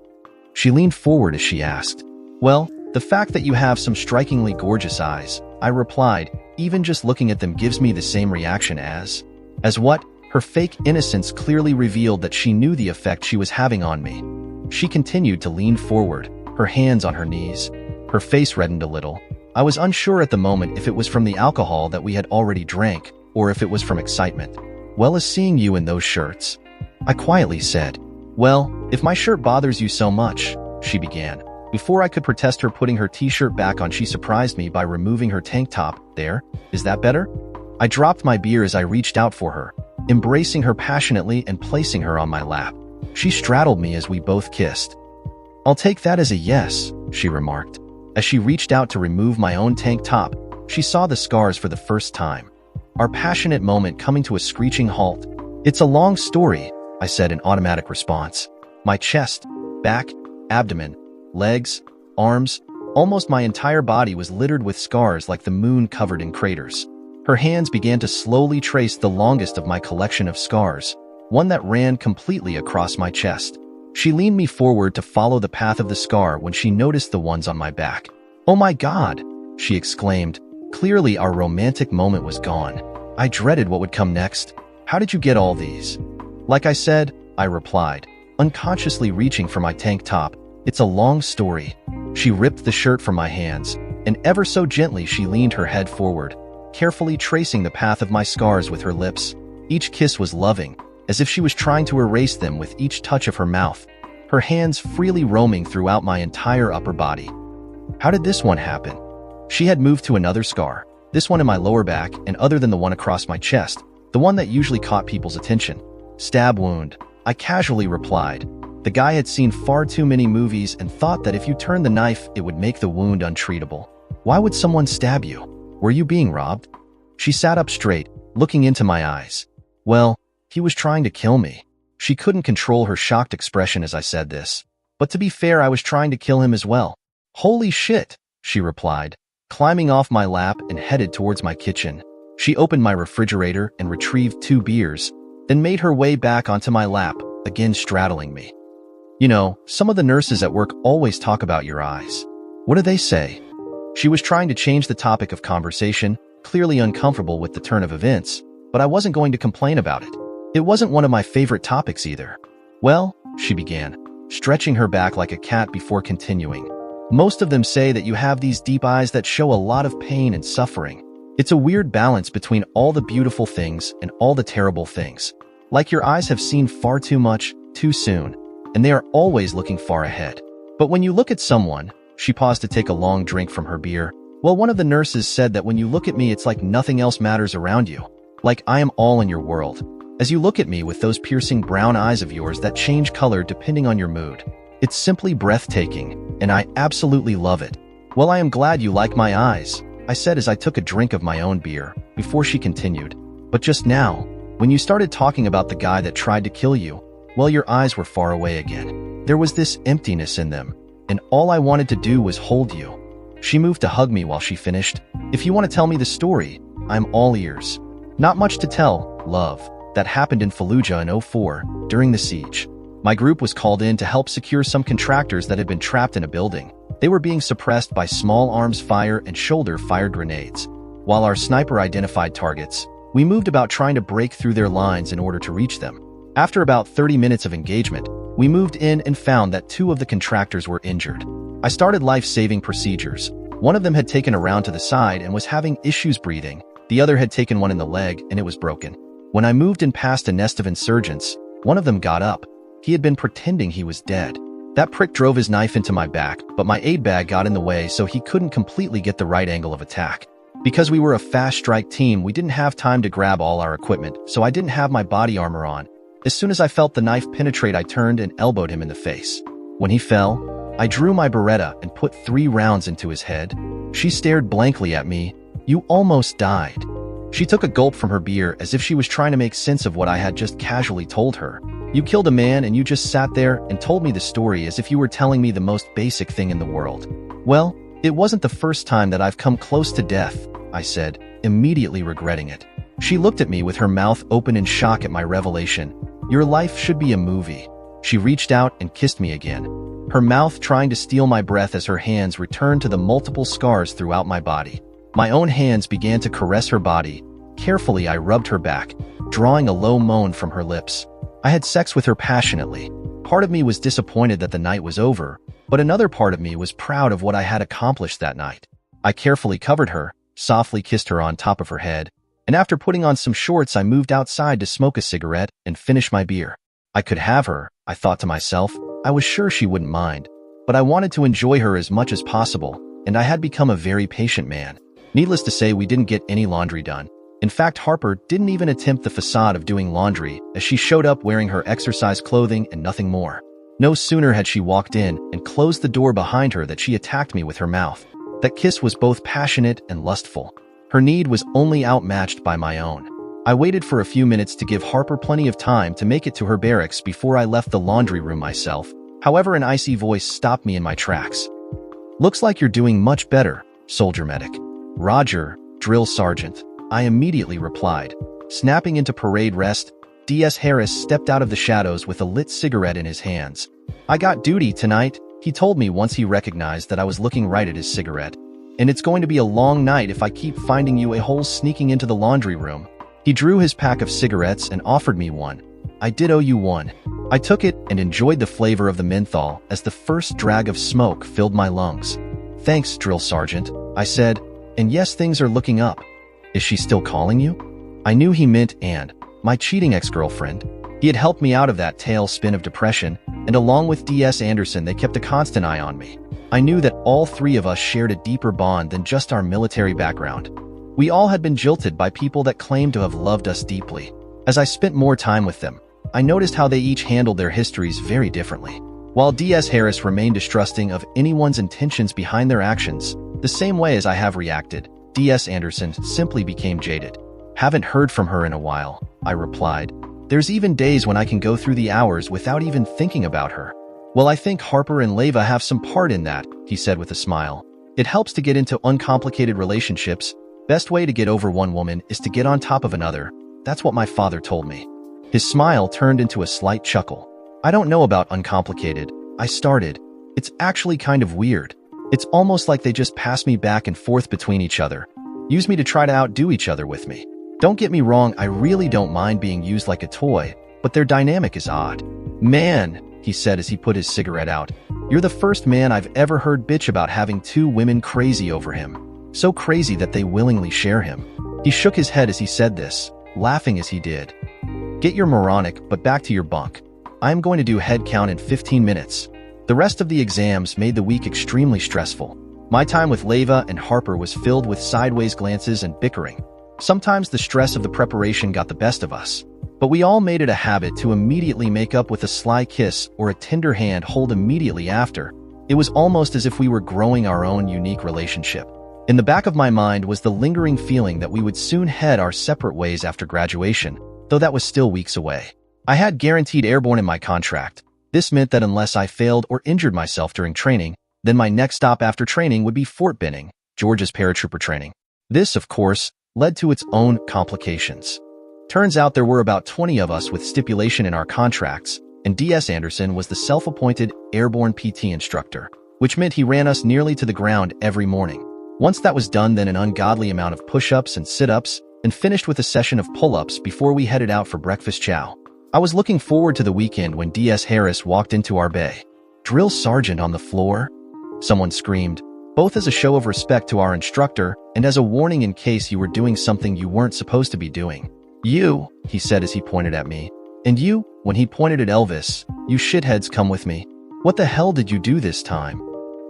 She leaned forward as she asked. Well, the fact that you have some strikingly gorgeous eyes, I replied. Even just looking at them gives me the same reaction as what? Her fake innocence clearly revealed that she knew the effect she was having on me. She continued to lean forward, her hands on her knees. Her face reddened a little. I was unsure at the moment if it was from the alcohol that we had already drank, or if it was from excitement. Well, as seeing you in those shirts, I quietly said. Well, if my shirt bothers you so much, she began. Before I could protest her putting her t-shirt back on, she surprised me by removing her tank top. There, is that better? I dropped my beer as I reached out for her, embracing her passionately and placing her on my lap. She straddled me as we both kissed. I'll take that as a yes, she remarked. As she reached out to remove my own tank top, she saw the scars for the first time. Our passionate moment coming to a screeching halt. It's a long story, I said in automatic response. My chest, back, abdomen, legs, arms, almost my entire body was littered with scars like the moon covered in craters. Her hands began to slowly trace the longest of my collection of scars, one that ran completely across my chest. She leaned me forward to follow the path of the scar when she noticed the ones on my back. Oh my God, she exclaimed. Clearly our romantic moment was gone. I dreaded what would come next. How did you get all these? Like I said, I replied, unconsciously reaching for my tank top. It's a long story. She ripped the shirt from my hands, and ever so gently she leaned her head forward, carefully tracing the path of my scars with her lips. Each kiss was loving, as if she was trying to erase them with each touch of her mouth, her hands freely roaming throughout my entire upper body. How did this one happen? She had moved to another scar, this one in my lower back, and other than the one across my chest, the one that usually caught people's attention. Stab wound, I casually replied. The guy had seen far too many movies and thought that if you turned the knife, it would make the wound untreatable. Why would someone stab you? Were you being robbed? She sat up straight, looking into my eyes. Well, he was trying to kill me. She couldn't control her shocked expression as I said this. But to be fair, I was trying to kill him as well. Holy shit, she replied, climbing off my lap and headed towards my kitchen. She opened my refrigerator and retrieved 2 beers, then made her way back onto my lap, again straddling me. You know, some of the nurses at work always talk about your eyes. What do they say? She was trying to change the topic of conversation, clearly uncomfortable with the turn of events. but I wasn't going to complain about it. It wasn't one of my favorite topics either. Well, she began, stretching her back like a cat before continuing. Most of them say that you have these deep eyes that show a lot of pain and suffering. It's a weird balance between all the beautiful things and all the terrible things. Like your eyes have seen far too much, too soon, and they are always looking far ahead. But when you look at someone, she paused to take a long drink from her beer. Well, one of the nurses said that when you look at me, it's like nothing else matters around you. Like I am all in your world. As you look at me with those piercing brown eyes of yours that change color depending on your mood. It's simply breathtaking, and I absolutely love it. Well, I am glad you like my eyes, I said as I took a drink of my own beer, before she continued. But just now, when you started talking about the guy that tried to kill you, well, your eyes were far away again. There was this emptiness in them, and all I wanted to do was hold you. She moved to hug me while she finished. If you want to tell me the story, I'm all ears. Not much to tell, love. That happened in Fallujah in '04, during the siege. My group was called in to help secure some contractors that had been trapped in a building. They were being suppressed by small arms fire and shoulder-fired grenades. While our sniper identified targets, we moved about trying to break through their lines in order to reach them. After about 30 minutes of engagement, we moved in and found that 2 of the contractors were injured. I started life-saving procedures. One of them had taken a round to the side and was having issues breathing. The other had taken one in the leg and it was broken. When I moved in past a nest of insurgents, one of them got up. He had been pretending he was dead. That prick drove his knife into my back, but my aid bag got in the way so he couldn't completely get the right angle of attack. Because we were a fast strike team, we didn't have time to grab all our equipment, so I didn't have my body armor on. As soon as I felt the knife penetrate, I turned and elbowed him in the face. When he fell, I drew my Beretta and put 3 rounds into his head. She stared blankly at me. You almost died. She took a gulp from her beer as if she was trying to make sense of what I had just casually told her. You killed a man and you just sat there and told me the story as if you were telling me the most basic thing in the world. Well, it wasn't the first time that I've come close to death, I said, immediately regretting it. She looked at me with her mouth open in shock at my revelation. Your life should be a movie. She reached out and kissed me again, her mouth trying to steal my breath as her hands returned to the multiple scars throughout my body. My own hands began to caress her body. Carefully, I rubbed her back, drawing a low moan from her lips. I had sex with her passionately. Part of me was disappointed that the night was over, but another part of me was proud of what I had accomplished that night. I carefully covered her, softly kissed her on top of her head, and after putting on some shorts, I moved outside to smoke a cigarette and finish my beer. I could have her, I thought to myself. I was sure she wouldn't mind, but I wanted to enjoy her as much as possible, and I had become a very patient man. Needless to say, we didn't get any laundry done. In fact, Harper didn't even attempt the facade of doing laundry, as she showed up wearing her exercise clothing and nothing more. No sooner had she walked in and closed the door behind her that she attacked me with her mouth. That kiss was both passionate and lustful. Her need was only outmatched by my own. I waited for a few minutes to give Harper plenty of time to make it to her barracks before I left the laundry room myself. However, an icy voice stopped me in my tracks. Looks like you're doing much better, soldier medic. Roger, drill sergeant. I immediately replied. Snapping into parade rest, DS Harris stepped out of the shadows with a lit cigarette in his hands. I got duty tonight, he told me once he recognized that I was looking right at his cigarette. And it's going to be a long night if I keep finding you a-holes sneaking into the laundry room. He drew his pack of cigarettes and offered me one. I did owe you one. I took it and enjoyed the flavor of the menthol as the first drag of smoke filled my lungs. Thanks, drill sergeant, I said, and yes, things are looking up. Is she still calling you? I knew he meant Anne, my cheating ex-girlfriend. He had helped me out of that tailspin of depression, and along with D.S. Anderson, they kept a constant eye on me. I knew that all 3 of us shared a deeper bond than just our military background. We all had been jilted by people that claimed to have loved us deeply. As I spent more time with them, I noticed how they each handled their histories very differently. While D.S. Harris remained distrusting of anyone's intentions behind their actions, the same way as I have reacted, D.S. Anderson simply became jaded. Haven't heard from her in a while, I replied. There's even days when I can go through the hours without even thinking about her. Well, I think Harper and Leva have some part in that, he said with a smile. It helps to get into uncomplicated relationships. Best way to get over one woman is to get on top of another. That's what my father told me. His smile turned into a slight chuckle. I don't know about uncomplicated, I started. It's actually kind of weird. It's almost like they just pass me back and forth between each other. Use me to try to outdo each other with me. Don't get me wrong, I really don't mind being used like a toy, but their dynamic is odd. Man, he said as he put his cigarette out, you're the first man I've ever heard bitch about having two women crazy over him. So crazy that they willingly share him. He shook his head as he said this, laughing as he did. Get your moronic, but back to your bunk. I'm going to do head count in 15 minutes. The rest of the exams made the week extremely stressful. My time with Leva and Harper was filled with sideways glances and bickering. Sometimes the stress of the preparation got the best of us, but we all made it a habit to immediately make up with a sly kiss or a tender hand hold immediately after. It was almost as if we were growing our own unique relationship. In the back of my mind was the lingering feeling that we would soon head our separate ways after graduation, though that was still weeks away. I had guaranteed airborne in my contract. This meant that unless I failed or injured myself during training, then my next stop after training would be Fort Benning, Georgia's paratrooper training. This, of course, led to its own complications. Turns out there were about 20 of us with stipulation in our contracts, and D.S. Anderson was the self-appointed airborne PT instructor, which meant he ran us nearly to the ground every morning. Once that was done, then an ungodly amount of push-ups and sit-ups, and finished with a session of pull-ups before we headed out for breakfast chow. I was looking forward to the weekend when D.S. Harris walked into our bay. "Drill sergeant on the floor?" someone screamed, both as a show of respect to our instructor and as a warning in case you were doing something you weren't supposed to be doing. "You," he said as he pointed at me. "And you," when he pointed at Elvis, "you shitheads come with me." "What the hell did you do this time?"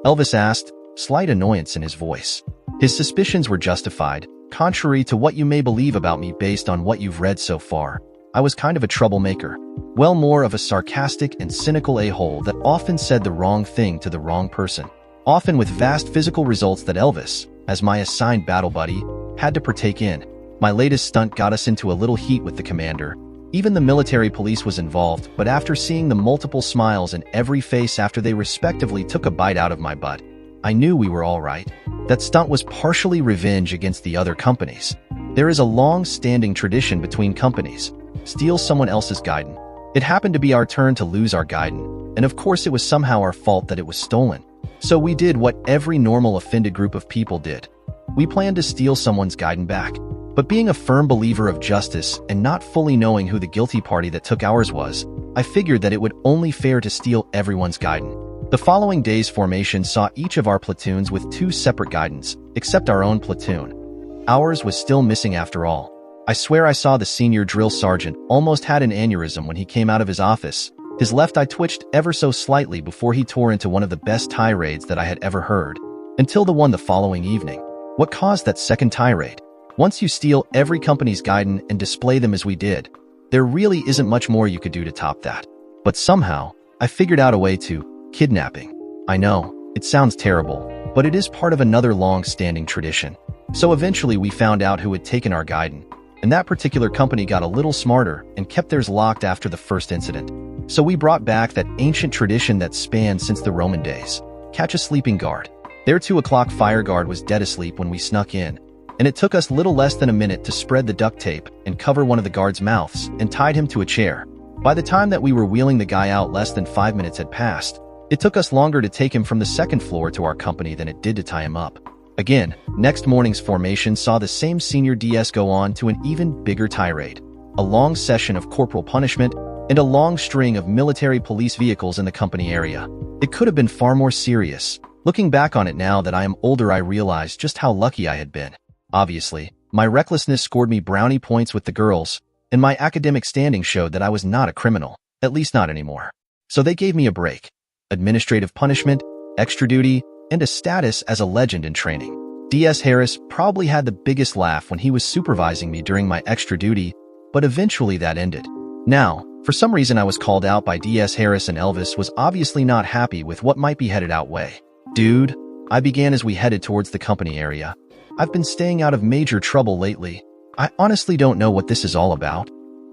Elvis asked, slight annoyance in his voice. His suspicions were justified, contrary to what you may believe about me based on what you've read so far. I was kind of a troublemaker. Well, more of a sarcastic and cynical a-hole that often said the wrong thing to the wrong person. Often with vast physical results that Elvis, as my assigned battle buddy, had to partake in. My latest stunt got us into a little heat with the commander. Even the military police was involved, but after seeing the multiple smiles in every face after they respectively took a bite out of my butt, I knew we were all right. That stunt was partially revenge against the other companies. There is a long-standing tradition between companies. Steal someone else's guidon. It happened to be our turn to lose our guidon, and of course it was somehow our fault that it was stolen. So we did what every normal offended group of people did. We planned to steal someone's guidon back. But being a firm believer of justice and not fully knowing who the guilty party that took ours was, I figured that it would only fair to steal everyone's guidon. The following day's formation saw each of our platoons with two separate guidons, except our own platoon. Ours was still missing after all. I swear I saw the senior drill sergeant almost had an aneurysm when he came out of his office. His left eye twitched ever so slightly before he tore into one of the best tirades that I had ever heard. Until the one the following evening. What caused that second tirade? Once you steal every company's guidon and display them as we did, there really isn't much more you could do to top that. But somehow, I figured out a way to kidnapping. I know, it sounds terrible, but it is part of another long-standing tradition. So eventually we found out who had taken our guidon, and that particular company got a little smarter and kept theirs locked after the first incident. So we brought back that ancient tradition that spanned since the Roman days. Catch a sleeping guard. Their 2 o'clock fire guard was dead asleep when we snuck in, and it took us little less than a minute to spread the duct tape and cover one of the guard's mouths and tied him to a chair. By the time that we were wheeling the guy out, less than 5 minutes had passed. It took us longer to take him from the second floor to our company than it did to tie him up. Again, next morning's formation saw the same senior DS go on to an even bigger tirade. A long session of corporal punishment and a long string of military police vehicles in the company area. It could have been far more serious. Looking back on it now that I am older, I realize just how lucky I had been. Obviously, my recklessness scored me brownie points with the girls, and my academic standing showed that I was not a criminal, at least not anymore. So they gave me a break. Administrative punishment, extra duty, and a status as a legend in training. D.S. Harris probably had the biggest laugh when he was supervising me during my extra duty, but eventually that ended. Now, for some reason I was called out by D.S. Harris, and Elvis was obviously not happy with what might be headed out way. "Dude," I began as we headed towards the company area, "I've been staying out of major trouble lately. I honestly don't know what this is all about."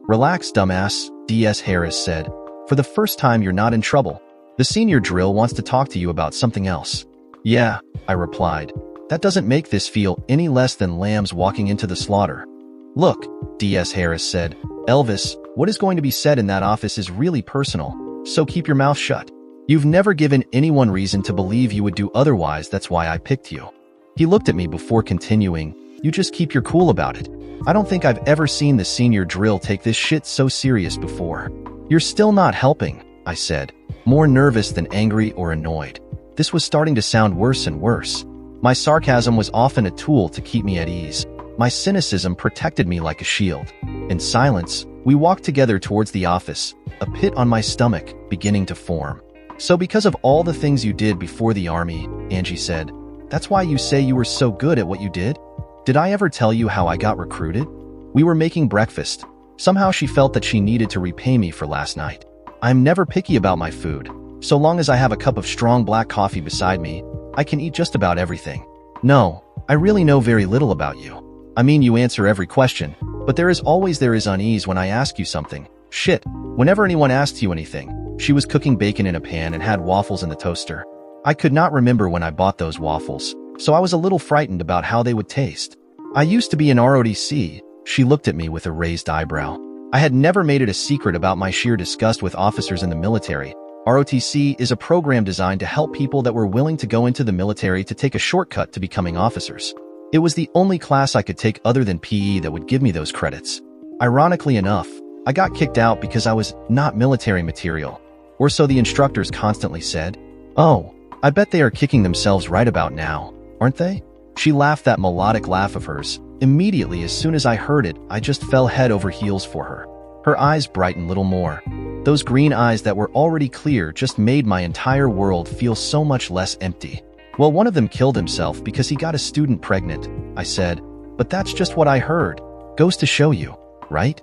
"Relax, dumbass," D.S. Harris said. "For the first time, you're not in trouble. The senior drill wants to talk to you about something else." "Yeah," I replied. "That doesn't make this feel any less than lambs walking into the slaughter." "Look," D.S. Harris said, "Elvis, what is going to be said in that office is really personal, so keep your mouth shut. You've never given anyone reason to believe you would do otherwise. That's why I picked you." He looked at me before continuing, "You just keep your cool about it." I don't think I've ever seen the senior drill take this shit so serious before. You're still not helping, I said, more nervous than angry or annoyed. This was starting to sound worse and worse. My sarcasm was often a tool to keep me at ease. My cynicism protected me like a shield. In silence, we walked together towards the office, a pit on my stomach beginning to form. So because of all the things you did before the army, Angie said, that's why you say you were so good at what you did? Did I ever tell you how I got recruited? We were making breakfast. Somehow she felt that she needed to repay me for last night. I'm never picky about my food. So long as I have a cup of strong black coffee beside me, I can eat just about everything. No, I really know very little about you. I mean, you answer every question, but there is unease when I ask you something. Shit, whenever anyone asks you anything. She was cooking bacon in a pan and had waffles in the toaster. I could not remember when I bought those waffles, so I was a little frightened about how they would taste. I used to be in ROTC. She looked at me with a raised eyebrow. I had never made it a secret about my sheer disgust with officers in the military. ROTC is a program designed to help people that were willing to go into the military to take a shortcut to becoming officers. It was the only class I could take other than PE that would give me those credits. Ironically enough, I got kicked out because I was not military material, or so the instructors constantly said. Oh, I bet they are kicking themselves right about now, aren't they? She laughed that melodic laugh of hers. Immediately, as soon as I heard it, I just fell head over heels for her. Her eyes brightened a little more. Those green eyes that were already clear just made my entire world feel so much less empty. Well, one of them killed himself because he got a student pregnant, I said. But that's just what I heard. Goes to show you, right?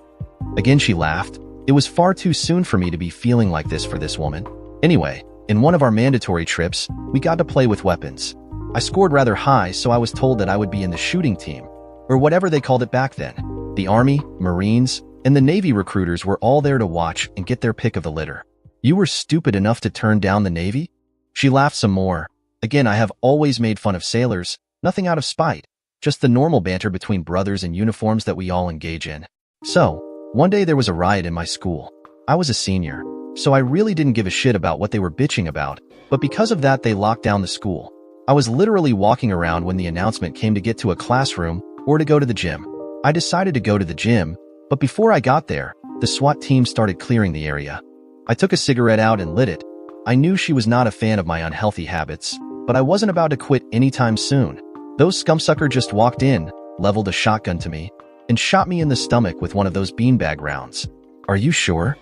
Again she laughed. It was far too soon for me to be feeling like this for this woman. Anyway, in one of our mandatory trips, we got to play with weapons. I scored rather high, so I was told that I would be in the shooting team, or whatever they called it back then. The Army, Marines, and the Navy recruiters were all there to watch and get their pick of the litter. You were stupid enough to turn down the Navy? She laughed some more. Again, I have always made fun of sailors, nothing out of spite, just the normal banter between brothers in uniforms that we all engage in. So, one day there was a riot in my school. I was a senior, so I really didn't give a shit about what they were bitching about, but because of that they locked down the school. I was literally walking around when the announcement came to get to a classroom or to go to the gym. I decided to go to the gym, but before I got there, the SWAT team started clearing the area. I took a cigarette out and lit it. I knew she was not a fan of my unhealthy habits, but I wasn't about to quit anytime soon. Those scumsucker just walked in, leveled a shotgun to me, and shot me in the stomach with one of those beanbag rounds. Are you sure?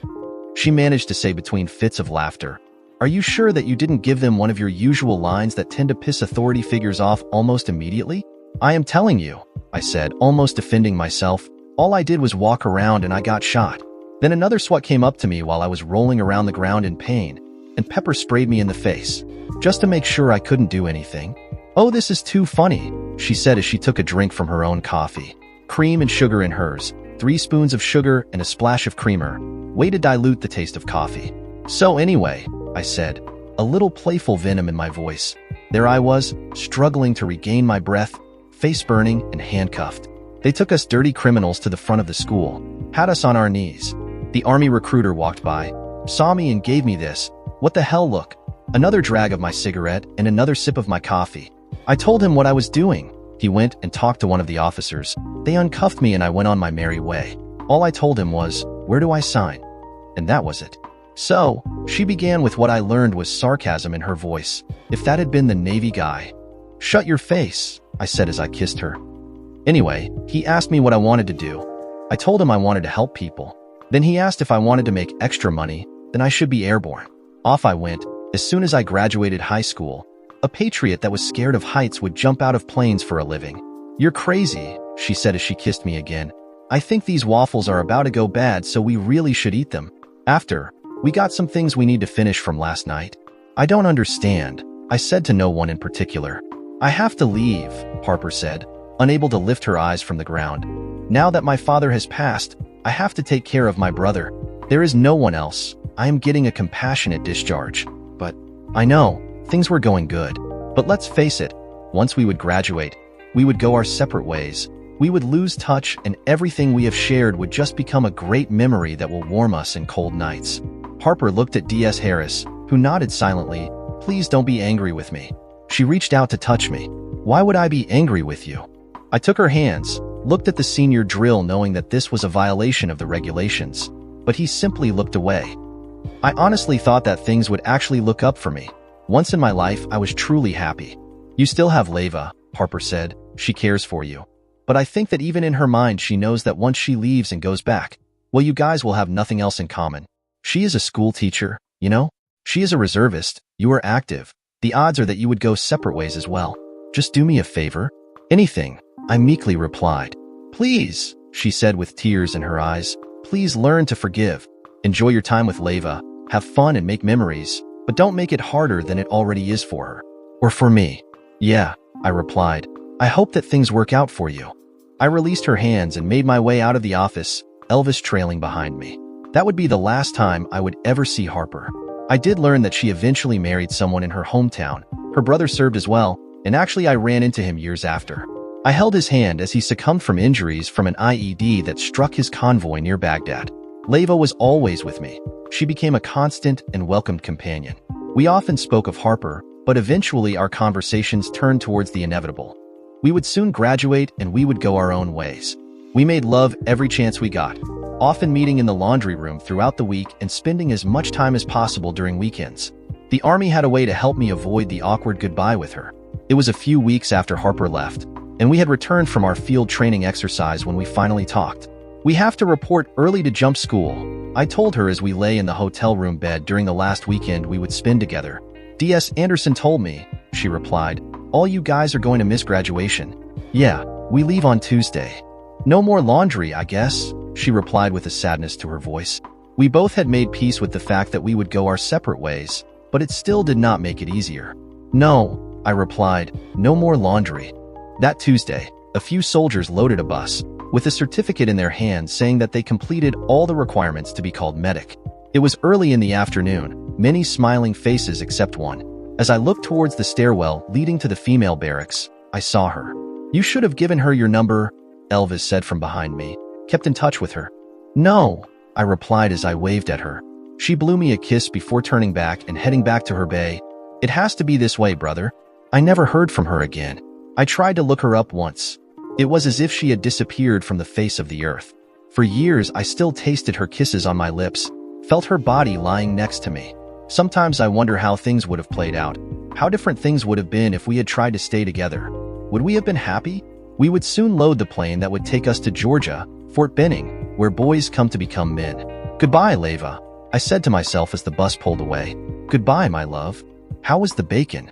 She managed to say between fits of laughter. Are you sure that you didn't give them one of your usual lines that tend to piss authority figures off almost immediately? I am telling you, I said, almost defending myself. All I did was walk around and I got shot. Then another SWAT came up to me while I was rolling around the ground in pain, and pepper sprayed me in the face, just to make sure I couldn't do anything. Oh, this is too funny, she said as she took a drink from her own coffee. Cream and sugar in hers, 3 spoons of sugar and a splash of creamer, way to dilute the taste of coffee. So anyway, I said, a little playful venom in my voice. There I was, struggling to regain my breath, face burning and handcuffed. They took us dirty criminals to the front of the school, had us on our knees. The Army recruiter walked by, saw me and gave me this. What the hell look? Another drag of my cigarette and another sip of my coffee. I told him what I was doing. He went and talked to one of the officers. They uncuffed me and I went on my merry way. All I told him was, where do I sign? And that was it. So, she began with what I learned was sarcasm in her voice. If that had been the Navy guy. Shut your face, I said as I kissed her. Anyway, he asked me what I wanted to do. I told him I wanted to help people. Then he asked if I wanted to make extra money, then I should be airborne. Off I went. As soon as I graduated high school, a patriot that was scared of heights would jump out of planes for a living. You're crazy, she said as she kissed me again. I think these waffles are about to go bad, so we really should eat them. After, we got some things we need to finish from last night. I don't understand, I said to no one in particular. I have to leave, Harper said, unable to lift her eyes from the ground. Now that my father has passed, I have to take care of my brother. There is no one else. I am getting a compassionate discharge. But, I know, things were going good. But let's face it, once we would graduate, we would go our separate ways. We would lose touch and everything we have shared would just become a great memory that will warm us in cold nights. Harper looked at D.S. Harris, who nodded silently. Please don't be angry with me. She reached out to touch me. Why would I be angry with you? I took her hands. looked at the senior drill knowing that this was a violation of the regulations, but he simply looked away. I honestly thought that things would actually look up for me. Once in my life, I was truly happy. You still have Leva, Harper said. She cares for you. But I think that even in her mind she knows that once she leaves and goes back, well, you guys will have nothing else in common. She is a school teacher, you know? She is a reservist, you are active. The odds are that you would go separate ways as well. Just do me a favor. Anything, I meekly replied. Please, she said with tears in her eyes. Please learn to forgive. Enjoy your time with Leva, have fun and make memories, but don't make it harder than it already is for her. Or for me. Yeah, I replied. I hope that things work out for you. I released her hands and made my way out of the office, Elvis trailing behind me. That would be the last time I would ever see Harper. I did learn that she eventually married someone in her hometown. Her brother served as well, and actually I ran into him years after. I held his hand as he succumbed from injuries from an IED that struck his convoy near Baghdad. Leva was always with me. She became a constant and welcomed companion. We often spoke of Harper, but eventually our conversations turned towards the inevitable. We would soon graduate and we would go our own ways. We made love every chance we got, often meeting in the laundry room throughout the week and spending as much time as possible during weekends. The Army had a way to help me avoid the awkward goodbye with her. It was a few weeks after Harper left, and we had returned from our field training exercise when we finally talked. We have to report early to jump school, I told her as we lay in the hotel room bed during the last weekend we would spend together. D.S. Anderson told me, she replied. All you guys are going to miss graduation. Yeah, we leave on Tuesday. No more laundry, I guess, she replied with a sadness to her voice. We both had made peace with the fact that we would go our separate ways, but it still did not make it easier. No, I replied, no more laundry. That Tuesday, a few soldiers loaded a bus, with a certificate in their hands saying that they completed all the requirements to be called medic. It was early in the afternoon, many smiling faces except one. As I looked towards the stairwell leading to the female barracks, I saw her. You should have given her your number, Elvis said from behind me. Kept in touch with her. No, I replied as I waved at her. She blew me a kiss before turning back and heading back to her bay. It has to be this way, brother. I never heard from her again. I tried to look her up once. It was as if she had disappeared from the face of the earth. For years, I still tasted her kisses on my lips, felt her body lying next to me. Sometimes I wonder how things would have played out, how different things would have been if we had tried to stay together. Would we have been happy? We would soon load the plane that would take us to Georgia, Fort Benning, where boys come to become men. Goodbye, Leva, I said to myself as the bus pulled away. Goodbye, my love. How was the bacon?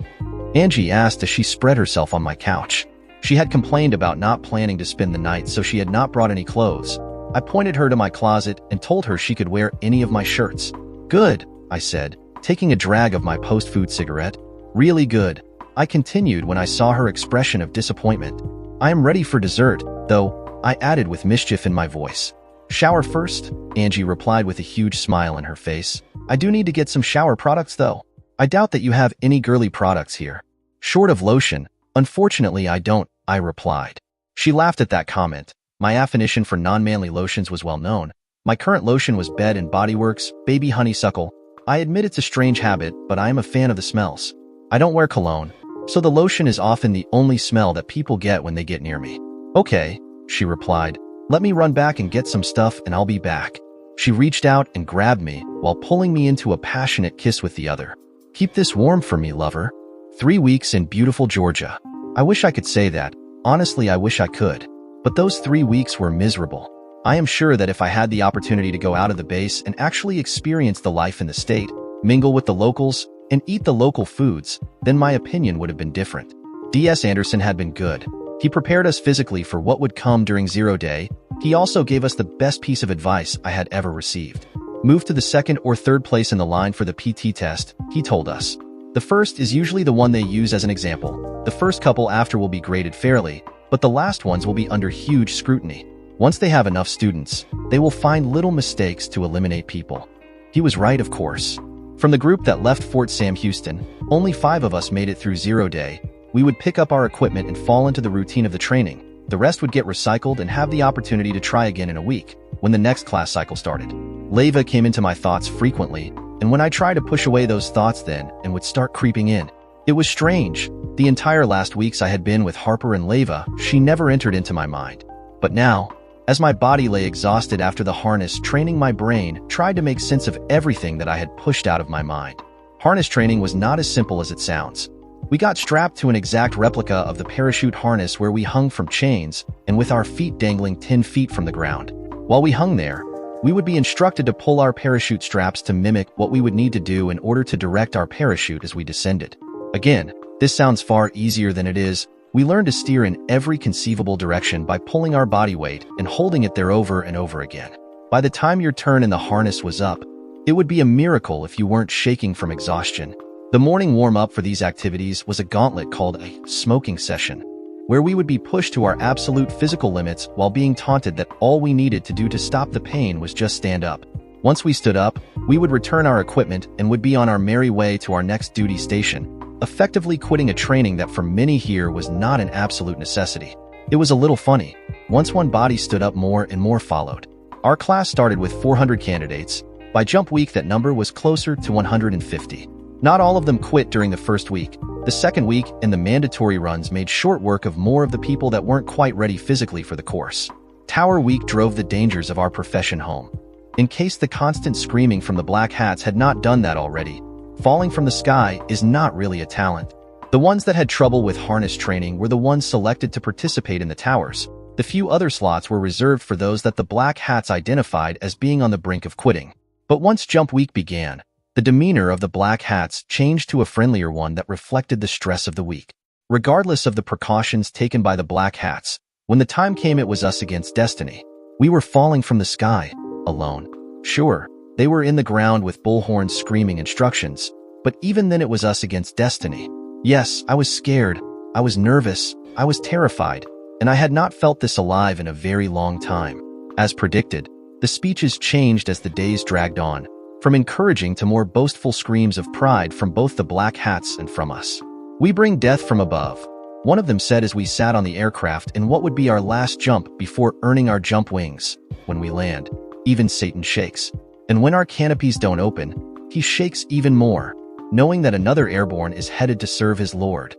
Angie asked as she spread herself on my couch. She had complained about not planning to spend the night, so she had not brought any clothes. I pointed her to my closet and told her she could wear any of my shirts. Good, I said, taking a drag of my post-food cigarette. Really good, I continued when I saw her expression of disappointment. I am ready for dessert, though, I added with mischief in my voice. Shower first, Angie replied with a huge smile on her face. I do need to get some shower products, though. I doubt that you have any girly products here. Short of lotion, unfortunately I don't, I replied. She laughed at that comment. My affinition for non-manly lotions was well known. My current lotion was Bed & Body Works Baby Honeysuckle. I admit it's a strange habit, but I am a fan of the smells. I don't wear cologne, so the lotion is often the only smell that people get when they get near me. Okay, she replied. Let me run back and get some stuff and I'll be back. She reached out and grabbed me while pulling me into a passionate kiss with the other. Keep this warm for me, lover. 3 weeks in beautiful Georgia. I wish I could say that. Honestly, I wish I could. But those 3 weeks were miserable. I am sure that if I had the opportunity to go out of the base and actually experience the life in the state, mingle with the locals, and eat the local foods, then my opinion would have been different. D.S. Anderson had been good. He prepared us physically for what would come during 0 day. He also gave us the best piece of advice I had ever received. Move to the second or third place in the line for the PT test, he told us. The first is usually the one they use as an example. The first couple after will be graded fairly, but the last ones will be under huge scrutiny. Once they have enough students, they will find little mistakes to eliminate people. He was right, of course. From the group that left Fort Sam Houston, only 5 of us made it through 0 day. We would pick up our equipment and fall into the routine of the training. The rest would get recycled and have the opportunity to try again in a week, when the next class cycle started. Leva came into my thoughts frequently, and when I tried to push away those thoughts then and would start creeping in, it was strange. The entire last weeks I had been with Harper and Leva, she never entered into my mind. But now, as my body lay exhausted after the harness training, my brain tried to make sense of everything that I had pushed out of my mind. Harness training was not as simple as it sounds. We got strapped to an exact replica of the parachute harness where we hung from chains and with our feet dangling 10 feet from the ground. While we hung there, we would be instructed to pull our parachute straps to mimic what we would need to do in order to direct our parachute as we descended. Again, this sounds far easier than it is. We learned to steer in every conceivable direction by pulling our body weight and holding it there over and over again. By the time your turn in the harness was up, it would be a miracle if you weren't shaking from exhaustion. The morning warm-up for these activities was a gauntlet called a smoking session, where we would be pushed to our absolute physical limits while being taunted that all we needed to do to stop the pain was just stand up. Once we stood up, we would return our equipment and would be on our merry way to our next duty station, effectively quitting a training that for many here was not an absolute necessity. It was a little funny. Once one body stood up, more and more followed. Our class started with 400 candidates. By jump week, that number was closer to 150. Not all of them quit during the first week. The second week and the mandatory runs made short work of more of the people that weren't quite ready physically for the course. Tower week drove the dangers of our profession home. In case the constant screaming from the black hats had not done that already, falling from the sky is not really a talent. The ones that had trouble with harness training were the ones selected to participate in the towers. The few other slots were reserved for those that the black hats identified as being on the brink of quitting. But once jump week began, the demeanor of the black hats changed to a friendlier one that reflected the stress of the week. Regardless of the precautions taken by the black hats, when the time came, it was us against destiny. We were falling from the sky, alone. Sure, they were in the ground with bullhorns screaming instructions, but even then it was us against destiny. Yes, I was scared, I was nervous, I was terrified, and I had not felt this alive in a very long time. As predicted, the speeches changed as the days dragged on, from encouraging to more boastful screams of pride from both the black hats and from us. "We bring death from above," one of them said as we sat on the aircraft in what would be our last jump before earning our jump wings. When we land, even Satan shakes. And when our canopies don't open, he shakes even more, knowing that another airborne is headed to serve his Lord.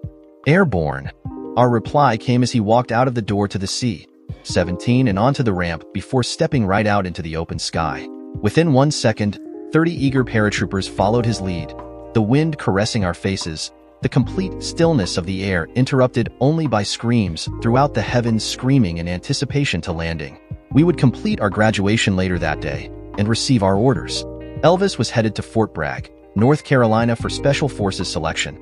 Airborne? Our reply came as he walked out of the door to the C-17 and onto the ramp before stepping right out into the open sky. Within 1 second, 30 eager paratroopers followed his lead, the wind caressing our faces, the complete stillness of the air interrupted only by screams throughout the heavens, screaming in anticipation to landing. We would complete our graduation later that day and receive our orders. Elvis was headed to Fort Bragg, North Carolina for Special Forces selection.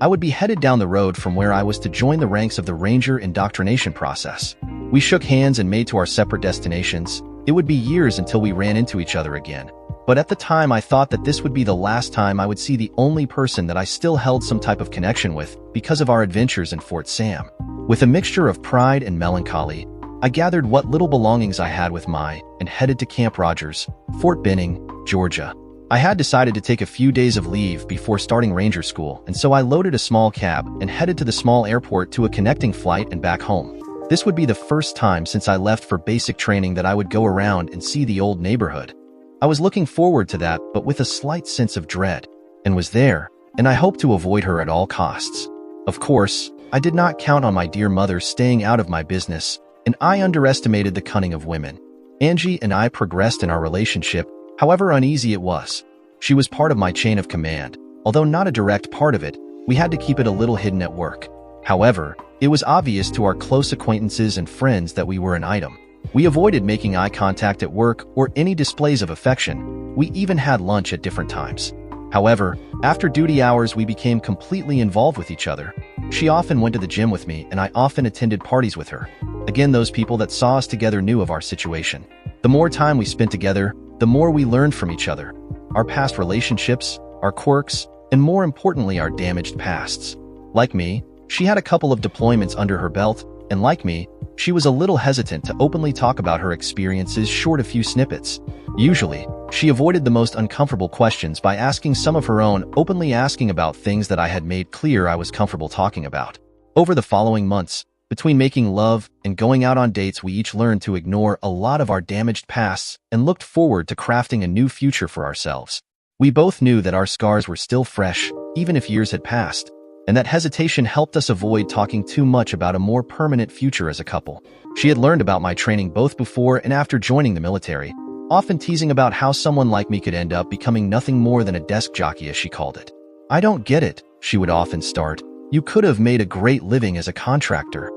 I would be headed down the road from where I was to join the ranks of the Ranger indoctrination process. We shook hands and made to our separate destinations. It would be years until we ran into each other again. But at the time, I thought that this would be the last time I would see the only person that I still held some type of connection with because of our adventures in Fort Sam. With a mixture of pride and melancholy, I gathered what little belongings I had with me and headed to Camp Rogers, Fort Benning, Georgia. I had decided to take a few days of leave before starting Ranger School, and so I loaded a small cab and headed to the small airport to a connecting flight and back home. This would be the first time since I left for basic training that I would go around and see the old neighborhood. I was looking forward to that, but with a slight sense of dread, and was there, and I hoped to avoid her at all costs. Of course, I did not count on my dear mother staying out of my business, and I underestimated the cunning of women. Angie and I progressed in our relationship, however uneasy it was. She was part of my chain of command. Although not a direct part of it, we had to keep it a little hidden at work. However, it was obvious to our close acquaintances and friends that we were an item. We avoided making eye contact at work or any displays of affection. We even had lunch at different times. However, after duty hours, we became completely involved with each other. She often went to the gym with me, and I often attended parties with her. Again, those people that saw us together knew of our situation. The more time we spent together, the more we learned from each other. Our past relationships, our quirks, and more importantly, our damaged pasts. Like me, she had a couple of deployments under her belt, and like me, she was a little hesitant to openly talk about her experiences short a few snippets. Usually, she avoided the most uncomfortable questions by asking some of her own, openly asking about things that I had made clear I was comfortable talking about. Over the following months, between making love and going out on dates, we each learned to ignore a lot of our damaged pasts and looked forward to crafting a new future for ourselves. We both knew that our scars were still fresh, even if years had passed. and that hesitation helped us avoid talking too much about a more permanent future as a couple. She had learned about my training both before and after joining the military, often teasing about how someone like me could end up becoming nothing more than a desk jockey, as she called it. "I don't get it," she would often start. "You could have made a great living as a contractor."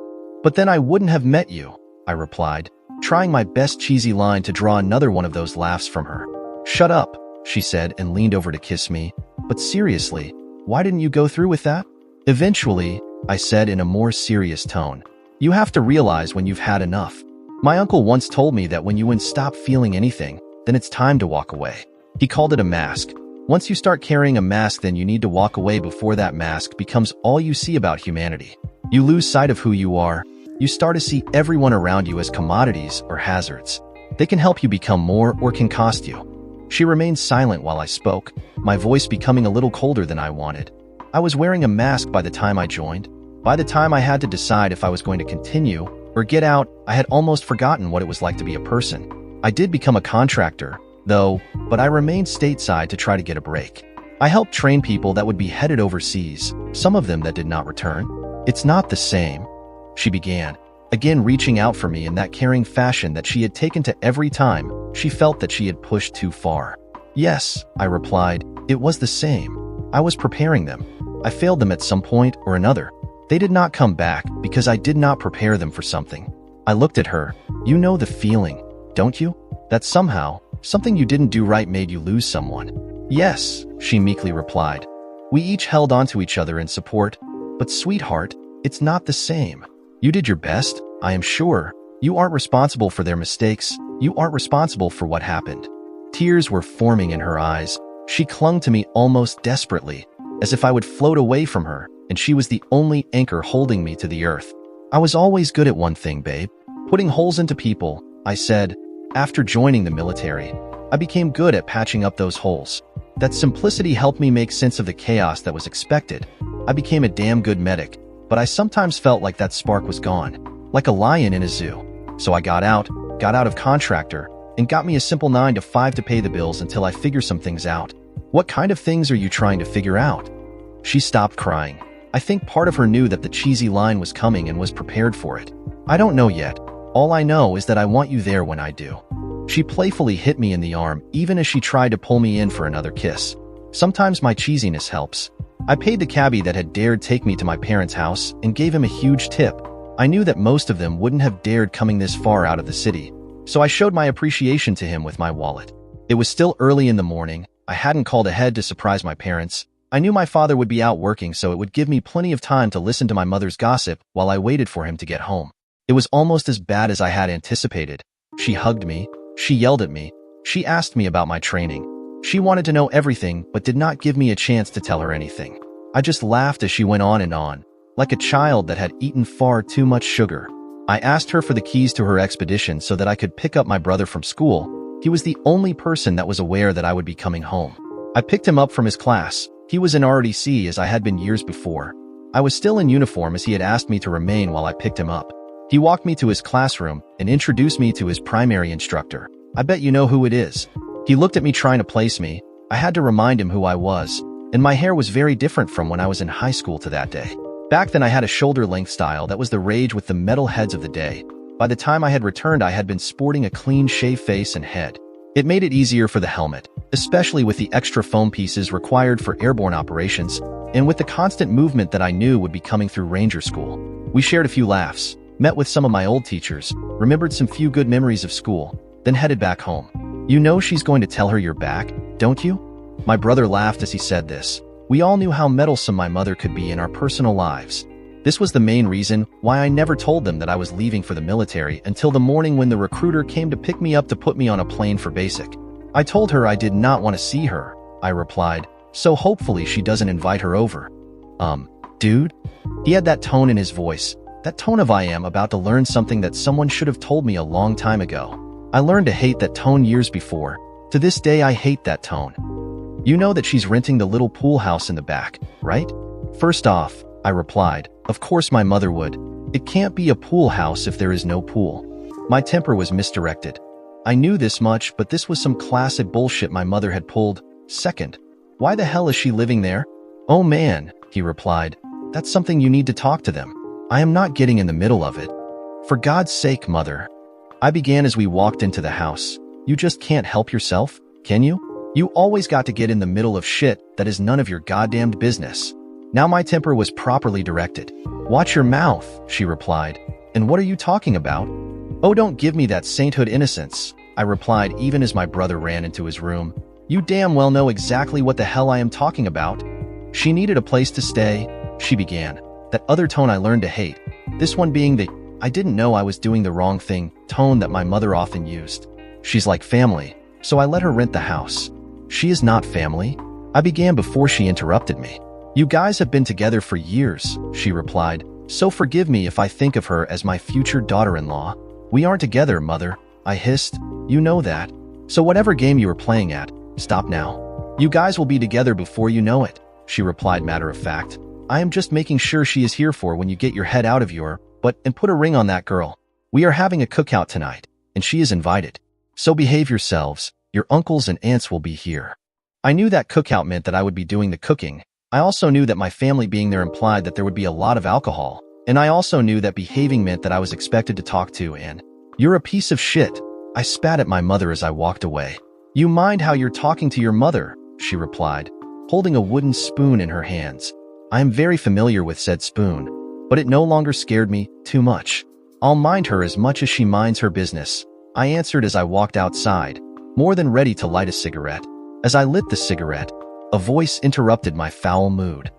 "But then I wouldn't have met you," I replied, trying my best cheesy line to draw another one of those laughs from her. "Shut up," she said and leaned over to kiss me. "But seriously, why didn't you go through with that?" "Eventually," I said in a more serious tone. "You have to realize when you've had enough. My uncle once told me that when you stop feeling anything, then it's time to walk away. He called it a mask. Once you start carrying a mask, then you need to walk away before that mask becomes all you see about humanity. You lose sight of who you are. You start to see everyone around you as commodities or hazards. They can help you become more or can cost you." She remained silent while I spoke, my voice becoming a little colder than I wanted. I was wearing a mask by the time I joined. By the time I had to decide if I was going to continue or get out, I had almost forgotten what it was like to be a person. I did become a contractor, though, but I remained stateside to try to get a break. I helped train people that would be headed overseas, some of them that did not return. "It's not the same," she began, again reaching out for me in that caring fashion that she had taken to every time she felt that she had pushed too far. "Yes," I replied, "it was the same. I was preparing them. I failed them at some point or another. They did not come back because I did not prepare them for something." I looked at her. "You know the feeling, don't you? That somehow, something you didn't do right made you lose someone." "Yes," she meekly replied. "We each held onto each other in support. But sweetheart, it's not the same. You did your best, I am sure. You aren't responsible for their mistakes. You aren't responsible for what happened." Tears were forming in her eyes. She clung to me almost desperately, as if I would float away from her, and she was the only anchor holding me to the earth. "I was always good at one thing, babe. Putting holes into people," I said. "After joining the military, I became good at patching up those holes. That simplicity helped me make sense of the chaos that was expected. I became a damn good medic, but I sometimes felt like that spark was gone, like a lion in a zoo. So I got out of contractor, and got me a simple 9 to 5 to pay the bills until I figure some things out." "What kind of things are you trying to figure out?" She stopped crying. I think part of her knew that the cheesy line was coming and was prepared for it. "I don't know yet. All I know is that I want you there when I do." She playfully hit me in the arm, even as she tried to pull me in for another kiss. Sometimes my cheesiness helps. I paid the cabbie that had dared take me to my parents' house and gave him a huge tip. I knew that most of them wouldn't have dared coming this far out of the city, so I showed my appreciation to him with my wallet. It was still early in the morning. I hadn't called ahead to surprise my parents. I knew my father would be out working, so it would give me plenty of time to listen to my mother's gossip while I waited for him to get home. It was almost as bad as I had anticipated. She hugged me. She yelled at me. She asked me about my training. She wanted to know everything, but did not give me a chance to tell her anything. I just laughed as she went on, like a child that had eaten far too much sugar. I asked her for the keys to her expedition so that I could pick up my brother from school. He was the only person that was aware that I would be coming home. I picked him up from his class. He was in ROTC as I had been years before. I was still in uniform as he had asked me to remain while I picked him up. He walked me to his classroom and introduced me to his primary instructor. "I bet you know who it is." He looked at me trying to place me. I had to remind him who I was, and my hair was very different from when I was in high school to that day. Back then I had a shoulder-length style that was the rage with the metal heads of the day. By the time I had returned, I had been sporting a clean-shaved face and head. It made it easier for the helmet, especially with the extra foam pieces required for airborne operations, and with the constant movement that I knew would be coming through Ranger School. We shared a few laughs, met with some of my old teachers, remembered some few good memories of school, then headed back home. "You know she's going to tell her you're back, don't you?" My brother laughed as he said this. We all knew how meddlesome my mother could be in our personal lives. This was the main reason why I never told them that I was leaving for the military until the morning when the recruiter came to pick me up to put me on a plane for basic. "I told her I did not want to see her," I replied, "so hopefully she doesn't invite her over." Dude?" He had that tone in his voice, that tone of "I am about to learn something that someone should have told me a long time ago." I learned to hate that tone years before. To this day I hate that tone. "You know that she's renting the little pool house in the back, right?" "First off," I replied, "of course my mother would. It can't be a pool house if there is no pool." My temper was misdirected. I knew this much, but this was some classic bullshit my mother had pulled. Second, why the hell is she living there? "Oh man," he replied, That's something you need to talk to them. I am not getting in the middle of it. For God's sake, mother. I began as we walked into the house. You just can't help yourself, can you? You always got to get in the middle of shit that is none of your goddamned business. Now my temper was properly directed. Watch your mouth, she replied. And what are you talking about? Oh, don't give me that sainthood innocence, I replied even as my brother ran into his room. You damn well know exactly what the hell I am talking about. She needed a place to stay, she began. That other tone I learned to hate. This one being the I didn't know I was doing the wrong thing tone that my mother often used. She's like family, so I let her rent the house. She is not family, I began before she interrupted me. You guys have been together for years, she replied, so forgive me if I think of her as my future daughter-in-law. We aren't together, mother, I hissed. You know that. So whatever game you were playing at, stop now. You guys will be together before you know it, she replied matter of fact. I am just making sure she is here for when you get your head out of your butt and put a ring on that girl. We are having a cookout tonight, and she is invited. So behave yourselves, your uncles and aunts will be here. I knew that cookout meant that I would be doing the cooking. I also knew that my family being there implied that there would be a lot of alcohol, and I also knew that behaving meant that I was expected to talk to and, you're a piece of shit. I spat at my mother as I walked away. You mind how you're talking to your mother, she replied, holding a wooden spoon in her hands. I am very familiar with said spoon, but it no longer scared me too much. I'll mind her as much as she minds her business, I answered as I walked outside, more than ready to light a cigarette. As I lit the cigarette, a voice interrupted my foul mood.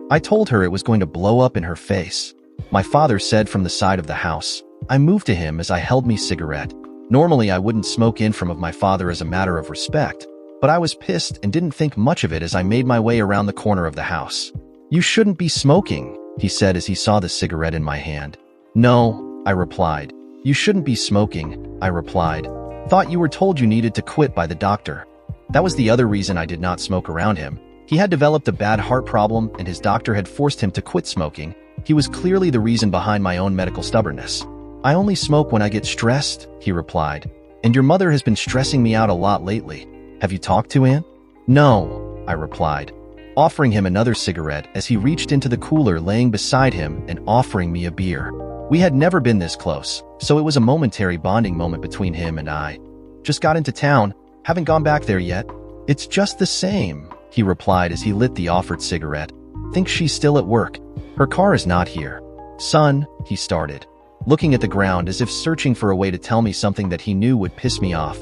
I told her it was going to blow up in her face. My father said from the side of the house. I moved to him as I held me cigarette. Normally I wouldn't smoke in front of my father as a matter of respect, but I was pissed and didn't think much of it as I made my way around the corner of the house. You shouldn't be smoking, he said as he saw the cigarette in my hand. No, I replied. You shouldn't be smoking, I replied. Thought you were told you needed to quit by the doctor. That was the other reason I did not smoke around him. He had developed a bad heart problem and his doctor had forced him to quit smoking. He was clearly the reason behind my own medical stubbornness. I only smoke when I get stressed, he replied. And your mother has been stressing me out a lot lately. Have you talked to Ann? No, I replied, offering him another cigarette as he reached into the cooler laying beside him and offering me a beer. We had never been this close, so it was a momentary bonding moment between him and I. Just got into town, haven't gone back there yet. It's just the same, he replied as he lit the offered cigarette. Think she's still at work. Her car is not here. Son, he started, looking at the ground as if searching for a way to tell me something that he knew would piss me off.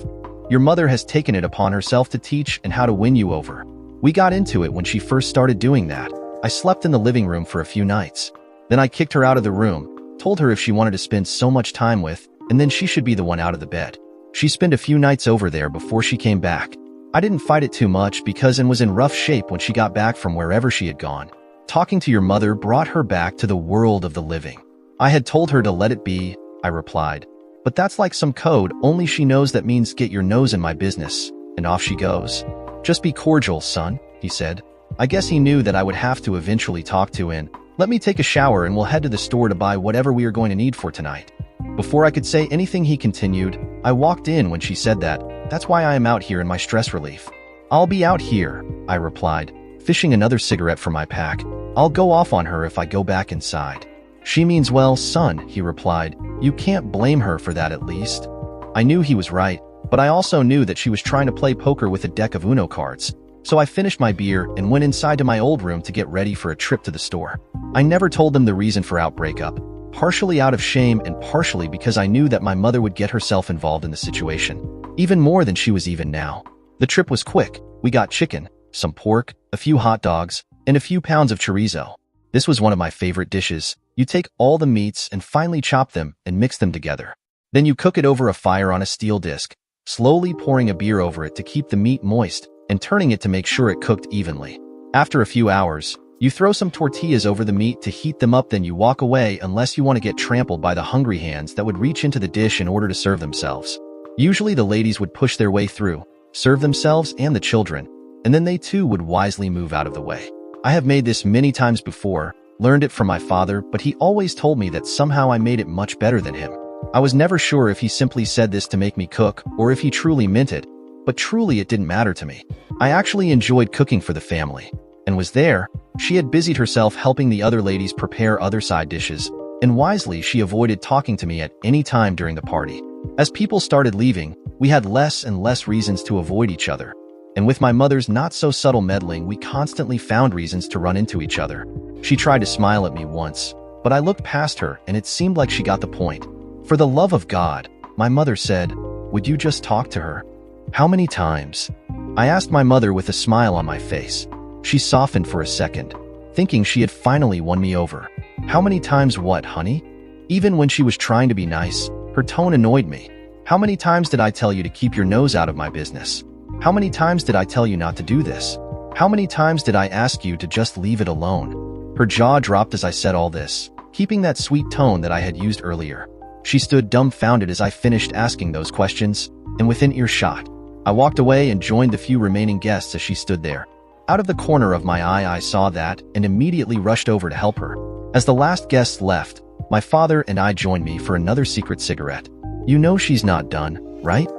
Your mother has taken it upon herself to teach and how to win you over. We got into it when she first started doing that. I slept in the living room for a few nights. Then I kicked her out of the room, told her if she wanted to spend so much time with, and then she should be the one out of the bed. She spent a few nights over there before she came back. I didn't fight it too much because Ann was in rough shape when she got back from wherever she had gone. Talking to your mother brought her back to the world of the living. I had told her to let it be, I replied. But that's like some code, only she knows that means get your nose in my business, and off she goes. Just be cordial, son, he said. I guess he knew that I would have to eventually talk to Ann. Let me take a shower and we'll head to the store to buy whatever we are going to need for tonight. Before I could say anything, he continued, I walked in when she said that. That's why I am out here in my stress relief. I'll be out here, I replied, fishing another cigarette from my pack. I'll go off on her if I go back inside. She means well, son, he replied. You can't blame her for that at least. I knew he was right, but I also knew that she was trying to play poker with a deck of Uno cards. So I finished my beer and went inside to my old room to get ready for a trip to the store. I never told them the reason for our breakup, partially out of shame and partially because I knew that my mother would get herself involved in the situation, even more than she was even now. The trip was quick. We got chicken, some pork, a few hot dogs, and a few pounds of chorizo. This was one of my favorite dishes. You take all the meats and finely chop them and mix them together. Then you cook it over a fire on a steel disc, slowly pouring a beer over it to keep the meat moist and turning it to make sure it cooked evenly. After a few hours, you throw some tortillas over the meat to heat them up, then you walk away unless you want to get trampled by the hungry hands that would reach into the dish in order to serve themselves. Usually the ladies would push their way through, serve themselves and the children, and then they too would wisely move out of the way. I have made this many times before, learned it from my father, but he always told me that somehow I made it much better than him. I was never sure if he simply said this to make me cook or if he truly meant it, but truly it didn't matter to me. I actually enjoyed cooking for the family. and was there. She had busied herself helping the other ladies prepare other side dishes, and wisely she avoided talking to me at any time during the party. As people started leaving, we had less and less reasons to avoid each other. And with my mother's not-so-subtle meddling, we constantly found reasons to run into each other. She tried to smile at me once, but I looked past her and it seemed like she got the point. "For the love of God," my mother said, "would you just talk to her?" "How many times?" I asked my mother with a smile on my face. She softened for a second, thinking she had finally won me over. "How many times what, honey?" Even when she was trying to be nice, her tone annoyed me. "How many times did I tell you to keep your nose out of my business? How many times did I tell you not to do this? How many times did I ask you to just leave it alone?" Her jaw dropped as I said all this, keeping that sweet tone that I had used earlier. She stood dumbfounded as I finished asking those questions, and within earshot. I walked away and joined the few remaining guests as she stood there. Out of the corner of my eye, I saw that and immediately rushed over to help her. As the last guests left, my father and I joined me for another secret cigarette. "You know she's not done, right?"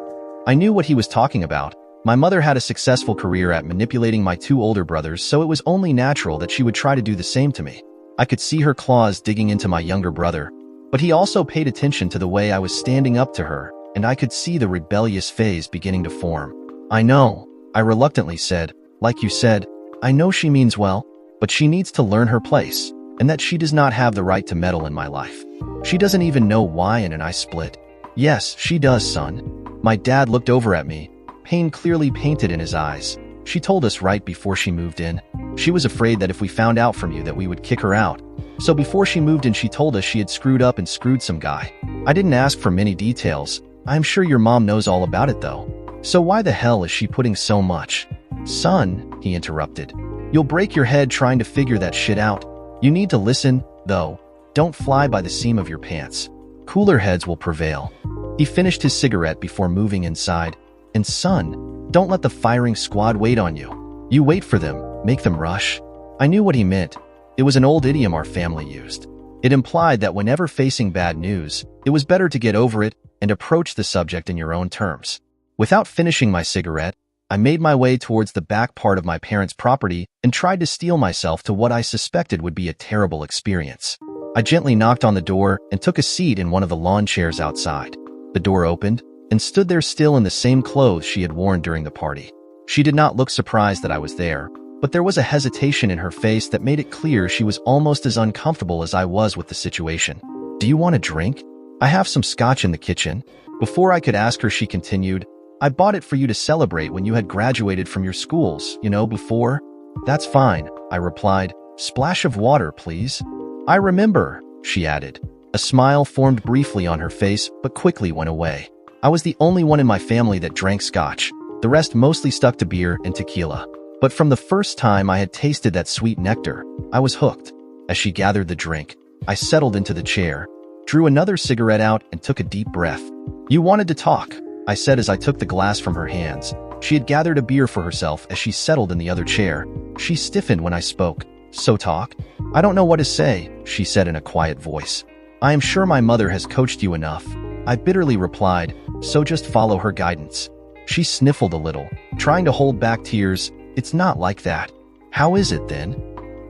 I knew what he was talking about. My mother had a successful career at manipulating my two older brothers, so it was only natural that she would try to do the same to me. I could see her claws digging into my younger brother, but he also paid attention to the way I was standing up to her, and I could see the rebellious phase beginning to form. "I know," I reluctantly said. "Like you said, I know she means well, but she needs to learn her place, and that she does not have the right to meddle in my life. She doesn't even know why Ann and I split." "Yes, she does, son." My dad looked over at me, pain clearly painted in his eyes. "She told us right before she moved in. She was afraid that if we found out from you that we would kick her out. So before she moved in, she told us she had screwed up and screwed some guy. I didn't ask for many details. I'm sure your mom knows all about it though. So why the hell is she putting so much?" "Son," he interrupted, "you'll break your head trying to figure that shit out. You need to listen, though. Don't fly by the seam of your pants. Cooler heads will prevail." He finished his cigarette before moving inside. "And son, don't let the firing squad wait on you. You wait for them, make them rush." I knew what he meant. It was an old idiom our family used. It implied that whenever facing bad news, it was better to get over it and approach the subject in your own terms. Without finishing my cigarette, I made my way towards the back part of my parents' property and tried to steel myself to what I suspected would be a terrible experience. I gently knocked on the door and took a seat in one of the lawn chairs outside. The door opened, and stood there still in the same clothes she had worn during the party. She did not look surprised that I was there, but there was a hesitation in her face that made it clear she was almost as uncomfortable as I was with the situation. "Do you want a drink? I have some scotch in the kitchen." Before I could ask her, she continued, "I bought it for you to celebrate when you had graduated from your schools, before." "That's fine," I replied. "Splash of water, please." "I remember," she added. A smile formed briefly on her face, but quickly went away. I was the only one in my family that drank scotch. The rest mostly stuck to beer and tequila. But from the first time I had tasted that sweet nectar, I was hooked. As she gathered the drink, I settled into the chair, drew another cigarette out, and took a deep breath. "You wanted to talk," I said as I took the glass from her hands. She had gathered a beer for herself as she settled in the other chair. She stiffened when I spoke. "So talk?" "I don't know what to say," she said in a quiet voice. "I am sure my mother has coached you enough," I bitterly replied, "so just follow her guidance." She sniffled a little, trying to hold back tears. "It's not like that." "How is it then?"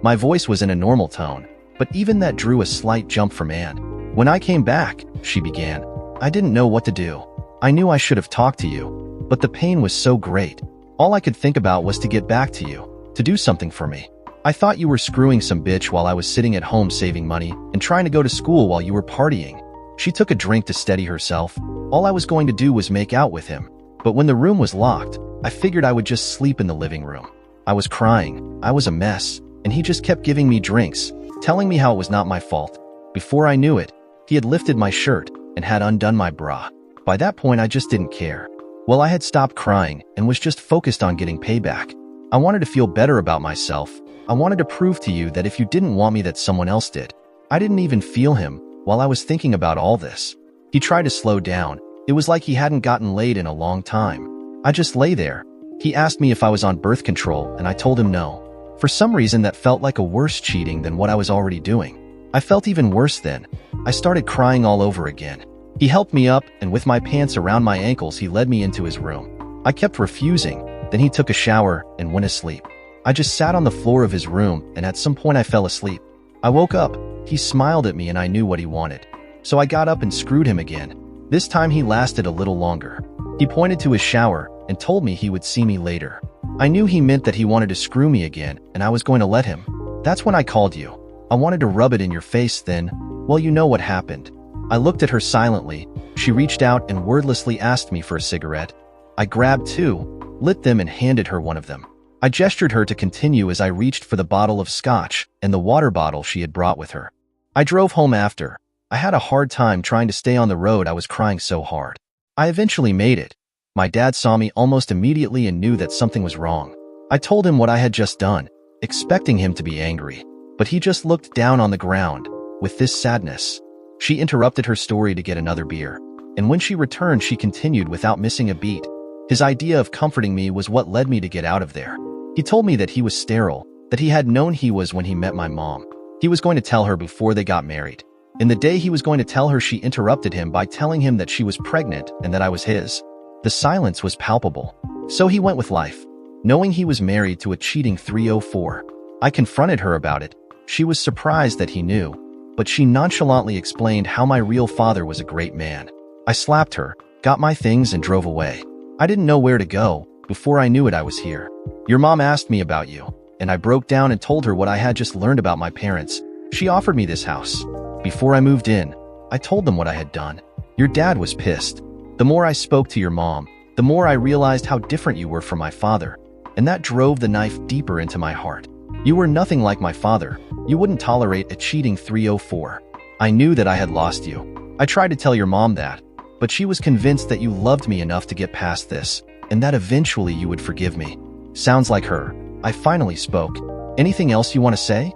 My voice was in a normal tone, but even that drew a slight jump from Anne. "When I came back," she began, "I didn't know what to do. I knew I should have talked to you, but the pain was so great. All I could think about was to get back to you, to do something for me. I thought you were screwing some bitch while I was sitting at home saving money and trying to go to school while you were partying." She took a drink to steady herself. "All I was going to do was make out with him. But when the room was locked, I figured I would just sleep in the living room. I was crying, I was a mess, and he just kept giving me drinks, telling me how it was not my fault. Before I knew it, he had lifted my shirt and had undone my bra. By that point, I just didn't care. Well, I had stopped crying and was just focused on getting payback. I wanted to feel better about myself. I wanted to prove to you that if you didn't want me, that someone else did." I didn't even feel him while I was thinking about all this. He tried to slow down. It was like he hadn't gotten laid in a long time. I just lay there. He asked me if I was on birth control, and I told him no. For some reason, that felt like a worse cheating than what I was already doing. I felt even worse then. I started crying all over again. He helped me up, and with my pants around my ankles, he led me into his room. I kept refusing. Then he took a shower and went asleep. I just sat on the floor of his room, and at some point I fell asleep. I woke up. He smiled at me and I knew what he wanted. So I got up and screwed him again. This time he lasted a little longer. He pointed to his shower and told me he would see me later. I knew he meant that he wanted to screw me again, and I was going to let him. That's when I called you. I wanted to rub it in your face then. Well, you know what happened. I looked at her silently. She reached out and wordlessly asked me for a cigarette. I grabbed two, lit them and handed her one of them. I gestured her to continue as I reached for the bottle of scotch and the water bottle she had brought with her. I drove home after. I had a hard time trying to stay on the road. I was crying so hard. I eventually made it. My dad saw me almost immediately and knew that something was wrong. I told him what I had just done, expecting him to be angry. But he just looked down on the ground, with this sadness. She interrupted her story to get another beer. And when she returned, she continued without missing a beat. His idea of comforting me was what led me to get out of there. He told me that he was sterile, that he had known he was when he met my mom. He was going to tell her before they got married. In the day he was going to tell her, she interrupted him by telling him that she was pregnant and that I was his. The silence was palpable. So he went with life, knowing he was married to a cheating 304. I confronted her about it. She was surprised that he knew, but she nonchalantly explained how my real father was a great man. I slapped her, got my things and drove away. I didn't know where to go. Before I knew it, I was here. Your mom asked me about you, and I broke down and told her what I had just learned about my parents. She offered me this house. Before I moved in, I told them what I had done. Your dad was pissed. The more I spoke to your mom, the more I realized how different you were from my father, and that drove the knife deeper into my heart. You were nothing like my father. You wouldn't tolerate a cheating 304. I knew that I had lost you. I tried to tell your mom that, but she was convinced that you loved me enough to get past this, and that eventually you would forgive me. Sounds like her. I finally spoke. Anything else you want to say?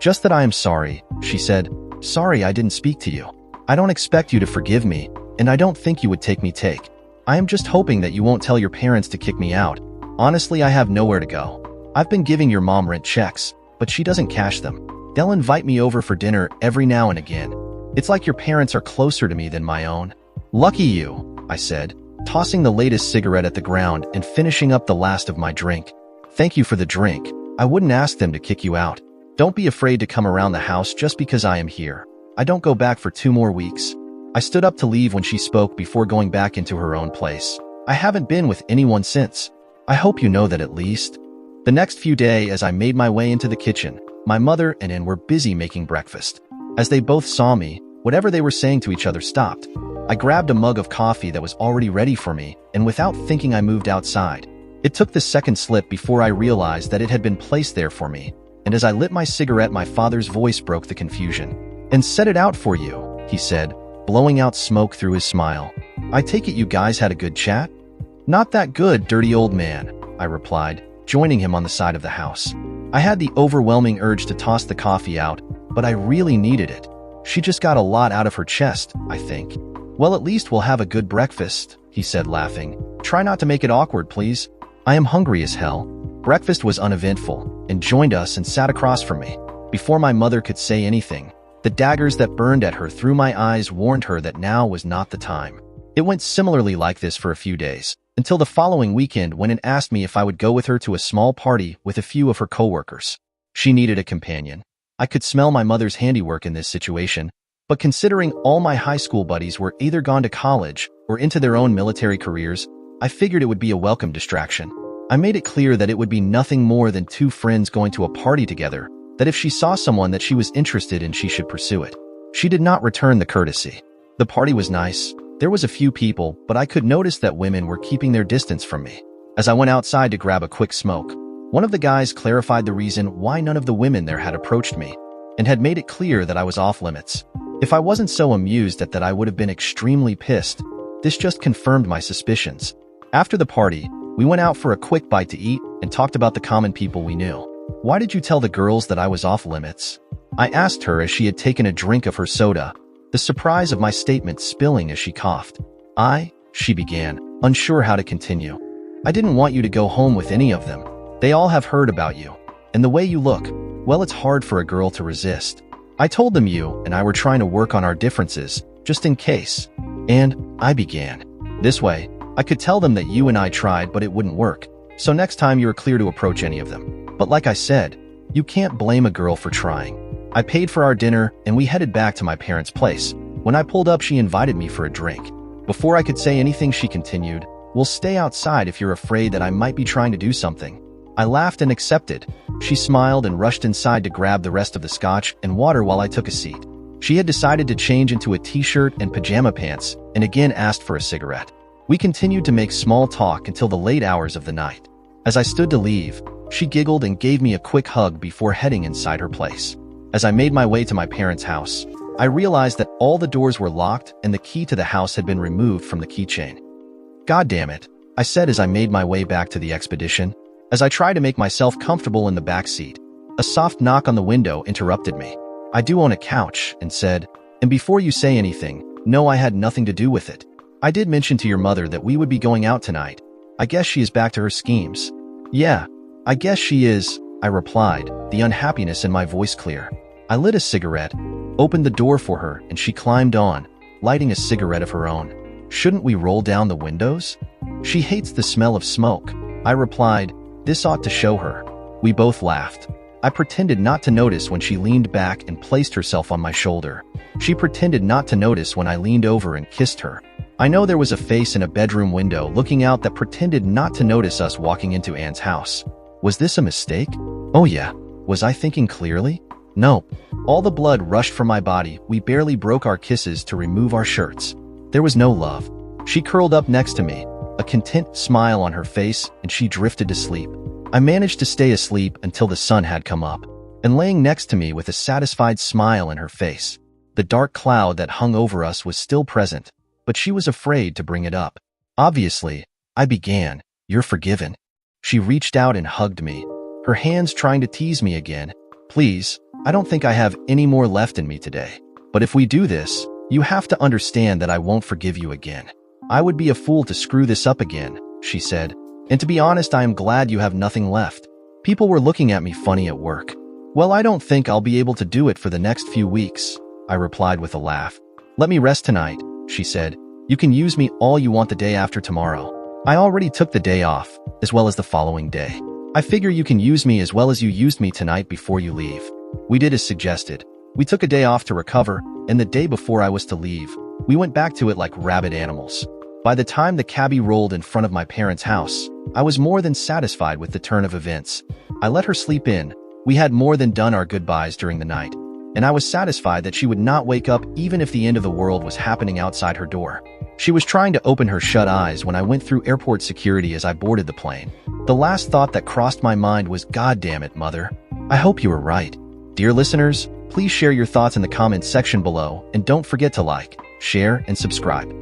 Just that I am sorry, she said. Sorry I didn't speak to you. I don't expect you to forgive me, and I don't think you would take. I am just hoping that you won't tell your parents to kick me out. Honestly, I have nowhere to go. I've been giving your mom rent checks, but she doesn't cash them. They'll invite me over for dinner every now and again. It's like your parents are closer to me than my own. Lucky you, I said, tossing the latest cigarette at the ground and finishing up the last of my drink. Thank you for the drink. I wouldn't ask them to kick you out. Don't be afraid to come around the house just because I am here. I don't go back for 2 more weeks. I stood up to leave when she spoke before going back into her own place. I haven't been with anyone since. I hope you know that at least. The next few days, as I made my way into the kitchen, my mother and Ann were busy making breakfast. As they both saw me, whatever they were saying to each other stopped. I grabbed a mug of coffee that was already ready for me, and without thinking I moved outside. It took the second slip before I realized that it had been placed there for me, and as I lit my cigarette, my father's voice broke the confusion. And set it out for you, he said, blowing out smoke through his smile. I take it you guys had a good chat? Not that good, dirty old man, I replied, joining him on the side of the house. I had the overwhelming urge to toss the coffee out, but I really needed it. She just got a lot out of her chest, I think. Well, at least we'll have a good breakfast, he said, laughing. Try not to make it awkward, please. I am hungry as hell. Breakfast was uneventful, and joined us and sat across from me. Before my mother could say anything, the daggers that burned at her through my eyes warned her that now was not the time. It went similarly like this for a few days, until the following weekend when Ann asked me if I would go with her to a small party with a few of her coworkers. She needed a companion. I could smell my mother's handiwork in this situation, but considering all my high school buddies were either gone to college or into their own military careers, I figured it would be a welcome distraction. I made it clear that it would be nothing more than 2 friends going to a party together, that if she saw someone that she was interested in, she should pursue it. She did not return the courtesy. The party was nice. There was a few people, but I could notice that women were keeping their distance from me. As I went outside to grab a quick smoke, one of the guys clarified the reason why none of the women there had approached me, and had made it clear that I was off limits. If I wasn't so amused at that, I would have been extremely pissed. This just confirmed my suspicions. After the party, we went out for a quick bite to eat and talked about the common people we knew. Why did you tell the girls that I was off limits? I asked her as she had taken a drink of her soda, the surprise of my statement spilling as she coughed. She began, unsure how to continue. I didn't want you to go home with any of them. They all have heard about you. And the way you look, well, it's hard for a girl to resist. I told them you and I were trying to work on our differences, just in case. And I began. This way, I could tell them that you and I tried, but it wouldn't work. So next time you were clear to approach any of them. But like I said, you can't blame a girl for trying. I paid for our dinner and we headed back to my parents' place. When I pulled up, she invited me for a drink. Before I could say anything, she continued, "We'll stay outside if you're afraid that I might be trying to do something." I laughed and accepted. She smiled and rushed inside to grab the rest of the scotch and water while I took a seat. She had decided to change into a t-shirt and pajama pants and again asked for a cigarette. We continued to make small talk until the late hours of the night. As I stood to leave, she giggled and gave me a quick hug before heading inside her place. As I made my way to my parents' house, I realized that all the doors were locked and the key to the house had been removed from the keychain. "God damn it," I said as I made my way back to the expedition. As I tried to make myself comfortable in the back seat, a soft knock on the window interrupted me. "I do own a couch," and said, "And before you say anything, no, I had nothing to do with it. I did mention to your mother that we would be going out tonight. I guess she is back to her schemes." "Yeah, I guess she is," I replied, the unhappiness in my voice clear. I lit a cigarette, opened the door for her, and she climbed on, lighting a cigarette of her own. "Shouldn't we roll down the windows?" "She hates the smell of smoke," I replied. This ought to show her. We both laughed. I pretended not to notice when she leaned back and placed herself on my shoulder. She pretended not to notice when I leaned over and kissed her. I know there was a face in a bedroom window looking out that pretended not to notice us walking into Anne's house. Was this a mistake? Oh yeah. Was I thinking clearly? Nope. All the blood rushed from my body. We barely broke our kisses to remove our shirts. There was no love. She curled up next to me, a content smile on her face, and she drifted to sleep. I managed to stay asleep until the sun had come up, and laying next to me with a satisfied smile in her face. The dark cloud that hung over us was still present, but she was afraid to bring it up. Obviously, I began, "You're forgiven." She reached out and hugged me, her hands trying to tease me again. "Please, I don't think I have any more left in me today. But if we do this, you have to understand that I won't forgive you again. I would be a fool to screw this up again," she said. "And to be honest, I am glad you have nothing left. People were looking at me funny at work." "Well, I don't think I'll be able to do it for the next few weeks," I replied with a laugh. "Let me rest tonight," she said. "You can use me all you want the day after tomorrow. I already took the day off, as well as the following day. I figure you can use me as well as you used me tonight before you leave." We did as suggested. We took a day off to recover, and the day before I was to leave, we went back to it like rabid animals. By the time the cabbie rolled in front of my parents' house, I was more than satisfied with the turn of events. I let her sleep in. We had more than done our goodbyes during the night, and I was satisfied that she would not wake up even if the end of the world was happening outside her door. She was trying to open her shut eyes when I went through airport security as I boarded the plane. The last thought that crossed my mind was, "God damn it, mother. I hope you were right." Dear listeners, please share your thoughts in the comments section below, and don't forget to like, share, and subscribe.